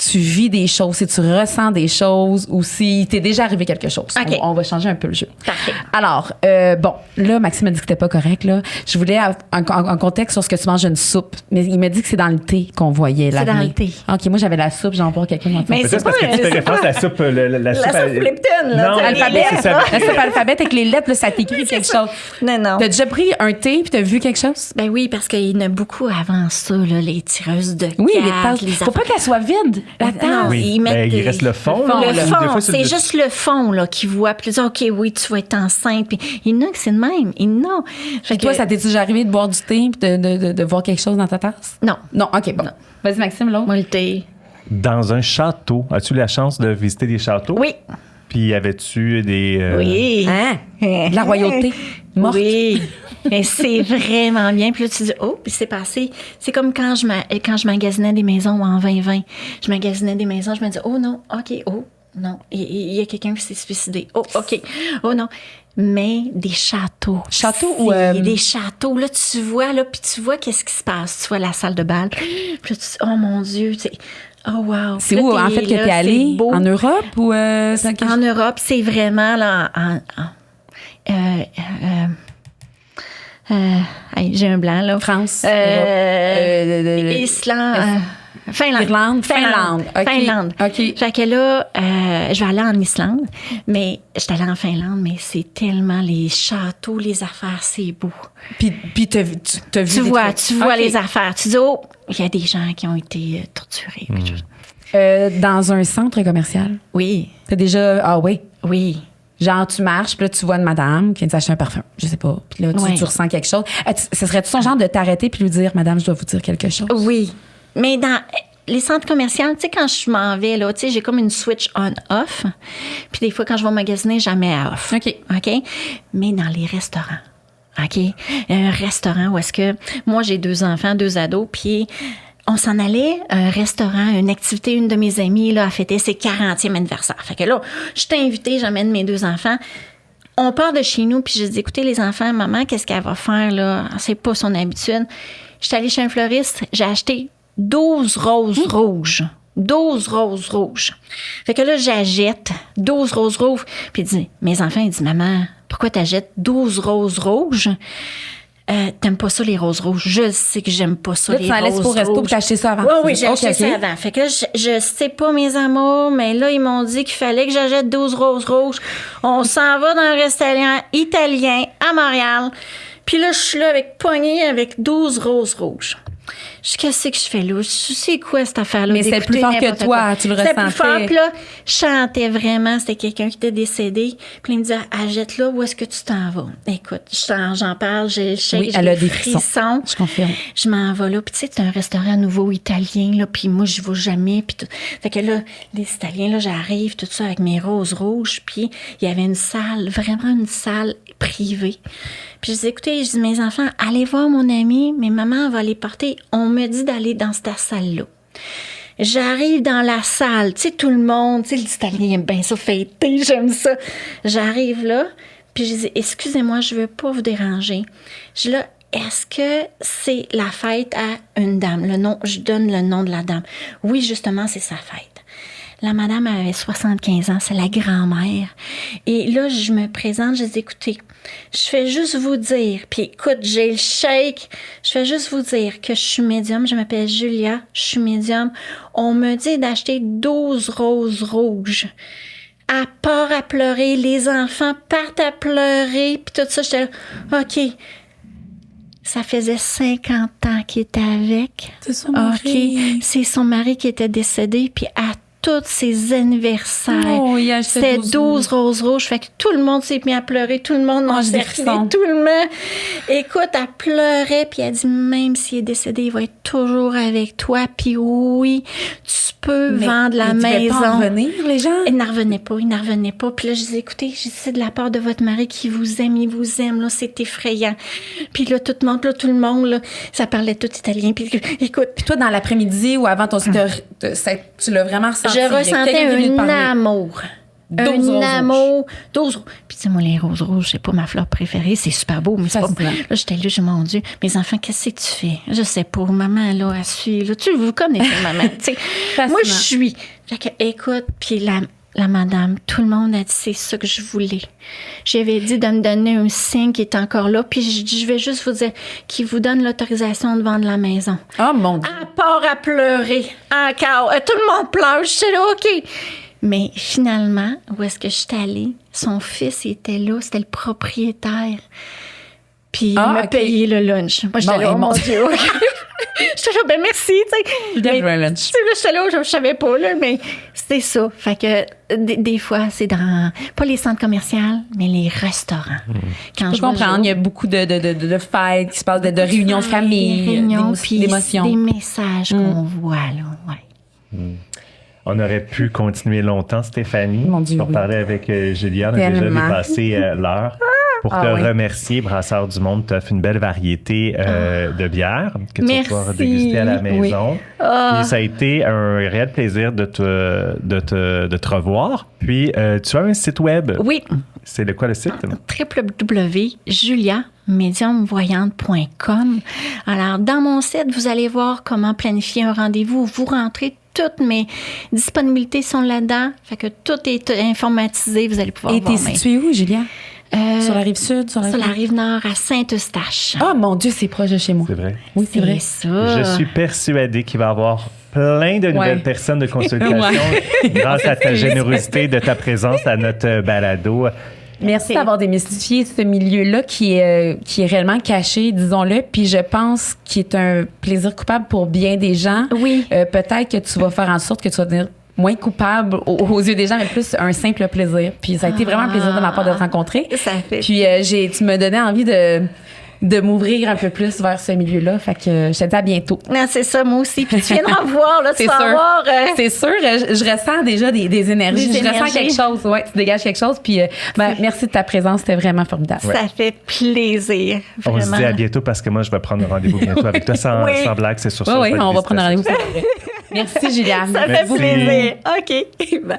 Speaker 2: tu vis des choses, si tu ressens des choses ou si t'est déjà arrivé quelque chose.
Speaker 3: Okay.
Speaker 2: On va changer un peu le jeu.
Speaker 3: Parfait.
Speaker 2: Alors, bon, là, Maxime m'a dit que c'était pas correct, là. Je voulais un contexte sur ce que tu manges une soupe. Mais il m'a dit que c'est dans le thé qu'on voyait la.
Speaker 3: C'est dans le thé.
Speaker 2: OK, moi, j'avais la soupe, j'en vois quelqu'un dans
Speaker 3: Mais
Speaker 1: c'est parce que tu fais référence à la soupe. La soupe
Speaker 3: Lipton, là.
Speaker 1: Non,
Speaker 2: l'alphabet,
Speaker 1: c'est ça.
Speaker 2: La soupe alphabet avec les lettres, là, ça t'écrit quelque chose.
Speaker 3: Non.
Speaker 2: T'as déjà pris un thé puis t'as vu quelque chose?
Speaker 3: Ben oui, parce qu'il y en a beaucoup avant ça, là, les tireuses de
Speaker 2: Oui,
Speaker 3: cartes,
Speaker 2: les tasses. Faut pas qu'elle soit vide, la tasse.
Speaker 1: Oui.
Speaker 3: Ils mettent
Speaker 1: il reste le fond.
Speaker 3: Le
Speaker 1: là,
Speaker 3: fond, c'est juste le fond là, qui voit. Puis ils disent, OK, oui, tu vas être enceinte. Puis il y en a que c'est de même. Il y en a.
Speaker 2: Puis toi, ça t'est déjà arrivé de boire du thé puis de voir quelque chose dans ta tasse?
Speaker 3: Non.
Speaker 2: Non, OK, bon. Non. Vas-y, Maxime, l'autre.
Speaker 3: Moi, le thé.
Speaker 1: Dans un château, as-tu la chance de visiter des châteaux?
Speaker 3: Oui.
Speaker 1: Puis avais-tu des...
Speaker 3: Oui.
Speaker 2: De la royauté morte?
Speaker 3: Oui. Mais c'est vraiment bien. Puis là, tu dis, oh, puis c'est passé. C'est comme quand je magasinais des maisons en 2020. Je magasinais des maisons, je me dis, oh non, OK, oh non. Il y a quelqu'un qui s'est suicidé. Oh, OK. Oh non. Mais des châteaux.
Speaker 2: Châteaux ou...
Speaker 3: Des châteaux. Là, tu vois, là, puis tu vois qu'est-ce qui se passe. Tu vois la salle de bal. Puis là, tu dis, oh mon Dieu, tu sais. Oh wow.
Speaker 2: C'est où, en fait, que t'es allée? En Europe ou...
Speaker 3: En Europe, c'est vraiment là, j'ai un blanc, là.
Speaker 2: France,
Speaker 3: Islande, Finlande.
Speaker 2: Okay.
Speaker 3: Finlande.
Speaker 2: OK.
Speaker 3: Fait que là, je vais aller en Islande, mais j'étais allée en Finlande, mais c'est tellement les châteaux, les affaires, c'est beau.
Speaker 2: Puis t'as vu
Speaker 3: tu vois les affaires. Tu dis, oh, il y a des gens qui ont été torturés.
Speaker 2: Dans un centre commercial?
Speaker 3: Oui.
Speaker 2: T'as déjà... Ah oui?
Speaker 3: Oui.
Speaker 2: Genre, tu marches, puis là, tu vois une madame qui vient de s'acheter un parfum. Je sais pas. Puis là, tu ressens quelque chose. Ce serait-tu son genre de t'arrêter puis lui dire, madame, je dois vous dire quelque chose?
Speaker 3: Oui. Mais dans les centres commerciaux, tu sais, quand je m'en vais, là, tu sais, j'ai comme une switch on-off. Puis des fois, quand je vais magasiner, jamais à off.
Speaker 2: OK.
Speaker 3: Mais dans les restaurants, OK? Un restaurant où est-ce que... Moi, j'ai 2 enfants, 2 ados, puis... on s'en allait à un restaurant, une activité, une de mes amies là, a fêté ses 40e anniversaire. Fait que là, je t'ai invitée, j'amène mes 2 enfants. On part de chez nous, puis je dis, écoutez les enfants, maman, qu'est-ce qu'elle va faire là? C'est pas son habitude. Je suis allée chez un fleuriste, j'ai acheté 12 roses rouges. 12 roses rouges. Fait que là, j'achète 12 roses rouges. Puis il dit, mes enfants, il dit, maman, pourquoi t'achètes 12 roses rouges? T'aimes pas ça, les roses rouges? Je sais que j'aime pas ça,
Speaker 2: Là,
Speaker 3: les
Speaker 2: tu en
Speaker 3: roses
Speaker 2: laisses pour resto
Speaker 3: rouges.
Speaker 2: pour t'acheter ça avant.
Speaker 3: Oui, j'ai acheté
Speaker 2: Ok.
Speaker 3: ça avant. Fait que là, je sais pas, mes amours, mais là, ils m'ont dit qu'il fallait que j'achète 12 roses rouges. On s'en va dans un restaurant italien à Montréal. Puis là, je suis là avec poignée avec 12 roses rouges. Je dis, qu'est-ce que je fais là? Je sais quoi cette affaire-là?
Speaker 2: Mais c'était plus fort que toi, tu le
Speaker 3: C'était plus
Speaker 2: ressentais.
Speaker 3: fort, puis là, je chantais vraiment. C'était quelqu'un qui était décédé. Puis il me disait, achète-là, où est-ce que tu t'en vas? Écoute, j'en parle, j'ai le shake,
Speaker 2: Oui,
Speaker 3: j'ai
Speaker 2: elle a
Speaker 3: des
Speaker 2: des frissons.
Speaker 3: frissons.
Speaker 2: Je confirme.
Speaker 3: Je m'en vais là. Puis tu sais, c'est un restaurant nouveau italien, là. Puis moi, je vais jamais. Puis tout. Fait que là, les Italiens, là, j'arrive, tout ça, avec mes roses rouges. Puis il y avait une salle, vraiment une salle privée. Puis je dis, écoutez, je dis, mes enfants, allez voir mon ami, mais maman va les porter. On me dit d'aller dans cette salle-là. J'arrive dans la salle, tu sais, tout le monde, tu sais, l'Italien aime bien ça fêter, j'aime ça. J'arrive là, puis je dis, excusez-moi, je veux pas vous déranger. Je dis là, est-ce que c'est la fête à une dame? Le nom, je donne le nom de la dame. Oui, justement, c'est sa fête. La madame avait 75 ans, c'est la grand-mère. Et là, je me présente, je dis, écoutez, je fais juste vous dire, puis écoute, j'ai le shake, je fais juste vous dire que je suis médium, je m'appelle Julia, je suis médium. On me dit d'acheter 12 roses rouges. Elle part à pleurer, les enfants partent à pleurer, puis tout ça, j'étais là, OK. Ça faisait 50 ans qu'il était avec.
Speaker 2: C'est son mari.
Speaker 3: OK. C'est son mari qui était décédé, puis à tous ses anniversaires.
Speaker 2: Oh, il a acheté
Speaker 3: C'était
Speaker 2: 12
Speaker 3: 12 roses rouges. Fait que tout le monde s'est mis à pleurer. Tout le monde m'a
Speaker 2: j'ai des
Speaker 3: cerclé.
Speaker 2: frissons.
Speaker 3: Tout le monde. Écoute, elle pleurait. Puis elle dit, même s'il est décédé, il va être toujours avec toi. Puis oui, tu peux
Speaker 2: Mais
Speaker 3: vendre la
Speaker 2: ils devaient
Speaker 3: maison.
Speaker 2: pas en revenir, les gens?
Speaker 3: Il n'en revenait pas. Puis là, je disais, écoutez, c'est de la part de votre mari qui vous aime, il vous aime, là, c'est effrayant. Puis là, tout le monde, là, ça parlait tout italien. Puis écoute,
Speaker 2: Puis toi, dans l'après-midi ou avant ton tu l'as vraiment ressenti?
Speaker 3: je
Speaker 2: Il y a
Speaker 3: ressentais
Speaker 2: quelqu'un qui est venu te
Speaker 3: un
Speaker 2: parler.
Speaker 3: amour.
Speaker 2: 12
Speaker 3: Un
Speaker 2: roses
Speaker 3: amour. 12 roses. Puis tu sais, moi, les roses rouges, c'est pas ma fleur préférée. C'est super beau, mais c'est pas...
Speaker 2: Fascinant.
Speaker 3: Là, j'étais là, je mon Dieu, mes enfants, qu'est-ce que tu fais? Je sais pas. Maman, là, elle suit. Là, vous connaissez maman. Tu sais, moi, je suis. Fait que, écoute, puis la madame, tout le monde a dit, c'est ça que je voulais. J'avais dit de me donner un signe qui est encore là, puis je vais juste vous dire qu'il vous donne l'autorisation de vendre la maison.
Speaker 2: Oh mon Dieu.
Speaker 3: À part à pleurer, encore. Tout le monde pleure. Je suis là, OK. Mais finalement, où est-ce que je suis allée? Son fils il était là, c'était le propriétaire. Puis il m'a payé le lunch. Moi, j'étais là, oh mon Dieu. J'étais là, ben merci, tu sais.
Speaker 2: Je donne un lunch.
Speaker 3: Tu sais, là, j'étais là, je savais pas, là, mais c'était ça. Fait que des fois, c'est dans, pas les centres commerciaux, mais les restaurants. Quand
Speaker 2: Je comprends, il y a beaucoup de fêtes qui se passent, de réunions de famille,
Speaker 3: des réunions, puis
Speaker 2: d'émotions.
Speaker 3: des messages qu'on voit, là, ouais.
Speaker 1: On aurait pu continuer longtemps, Stéphanie.
Speaker 2: Mon Dieu,
Speaker 1: pour
Speaker 2: oui.
Speaker 1: parler avec Julia. On a déjà
Speaker 2: Tellement.
Speaker 1: dépassé l'heure. Pour te
Speaker 2: oui.
Speaker 1: remercier, Brasseurs du Monde, tu as fait une belle variété de bières que tu vas pouvoir déguster à la maison. Et ça a été un réel plaisir de te revoir. Puis, tu as un site web.
Speaker 3: Oui.
Speaker 1: C'est de quoi le site?
Speaker 3: www.juliamediumvoyante.com. Alors, dans mon site, vous allez voir comment planifier un rendez-vous. Vous rentrez toutes mes disponibilités sont là-dedans. Fait que tout est informatisé. Vous allez pouvoir
Speaker 2: Et
Speaker 3: voir.
Speaker 2: t'es située où, Julia? Sur la rive sud? Sur
Speaker 3: la rive nord, à Saint-Eustache.
Speaker 2: Oh mon Dieu, c'est proche de chez moi.
Speaker 1: C'est vrai.
Speaker 2: Oui, c'est vrai.
Speaker 3: Ça.
Speaker 1: Je suis persuadée qu'il va y avoir plein de nouvelles personnes de consultation grâce à ta générosité, de ta présence à notre balado.
Speaker 2: Merci d'avoir démystifié ce milieu-là qui est réellement caché, disons-le. Puis je pense qu'il est un plaisir coupable pour bien des gens.
Speaker 3: Oui.
Speaker 2: Peut-être que tu vas faire en sorte que tu vas devenir moins coupable aux yeux des gens, mais plus un simple plaisir. Puis ça a été vraiment un plaisir de ma part de te rencontrer.
Speaker 3: Ça fait.
Speaker 2: Puis tu me donnais envie de de m'ouvrir un peu plus vers ce milieu-là. Fait que je te dis à bientôt.
Speaker 3: Non, c'est ça, moi aussi. Puis tu viendras me voir, là, tu
Speaker 2: C'est
Speaker 3: vas
Speaker 2: sûr.
Speaker 3: voir.
Speaker 2: C'est sûr, je ressens déjà des énergies.
Speaker 3: Des
Speaker 2: Je ressens
Speaker 3: énergies.
Speaker 2: quelque chose. Ouais, tu dégages quelque chose. Puis, merci de ta présence. C'était vraiment formidable.
Speaker 3: Ça fait plaisir.
Speaker 1: On
Speaker 3: Vraiment.
Speaker 1: se dit à bientôt parce que moi, je vais prendre un rendez-vous bientôt avec toi sans,
Speaker 3: Oui.
Speaker 1: sans blague, c'est sur
Speaker 2: Oui,
Speaker 1: ça.
Speaker 2: oui,
Speaker 1: pas de
Speaker 2: on va prendre un
Speaker 1: visitation.
Speaker 2: rendez-vous. Merci, Juliane.
Speaker 3: Ça fait
Speaker 1: Merci.
Speaker 3: plaisir. OK. Bye.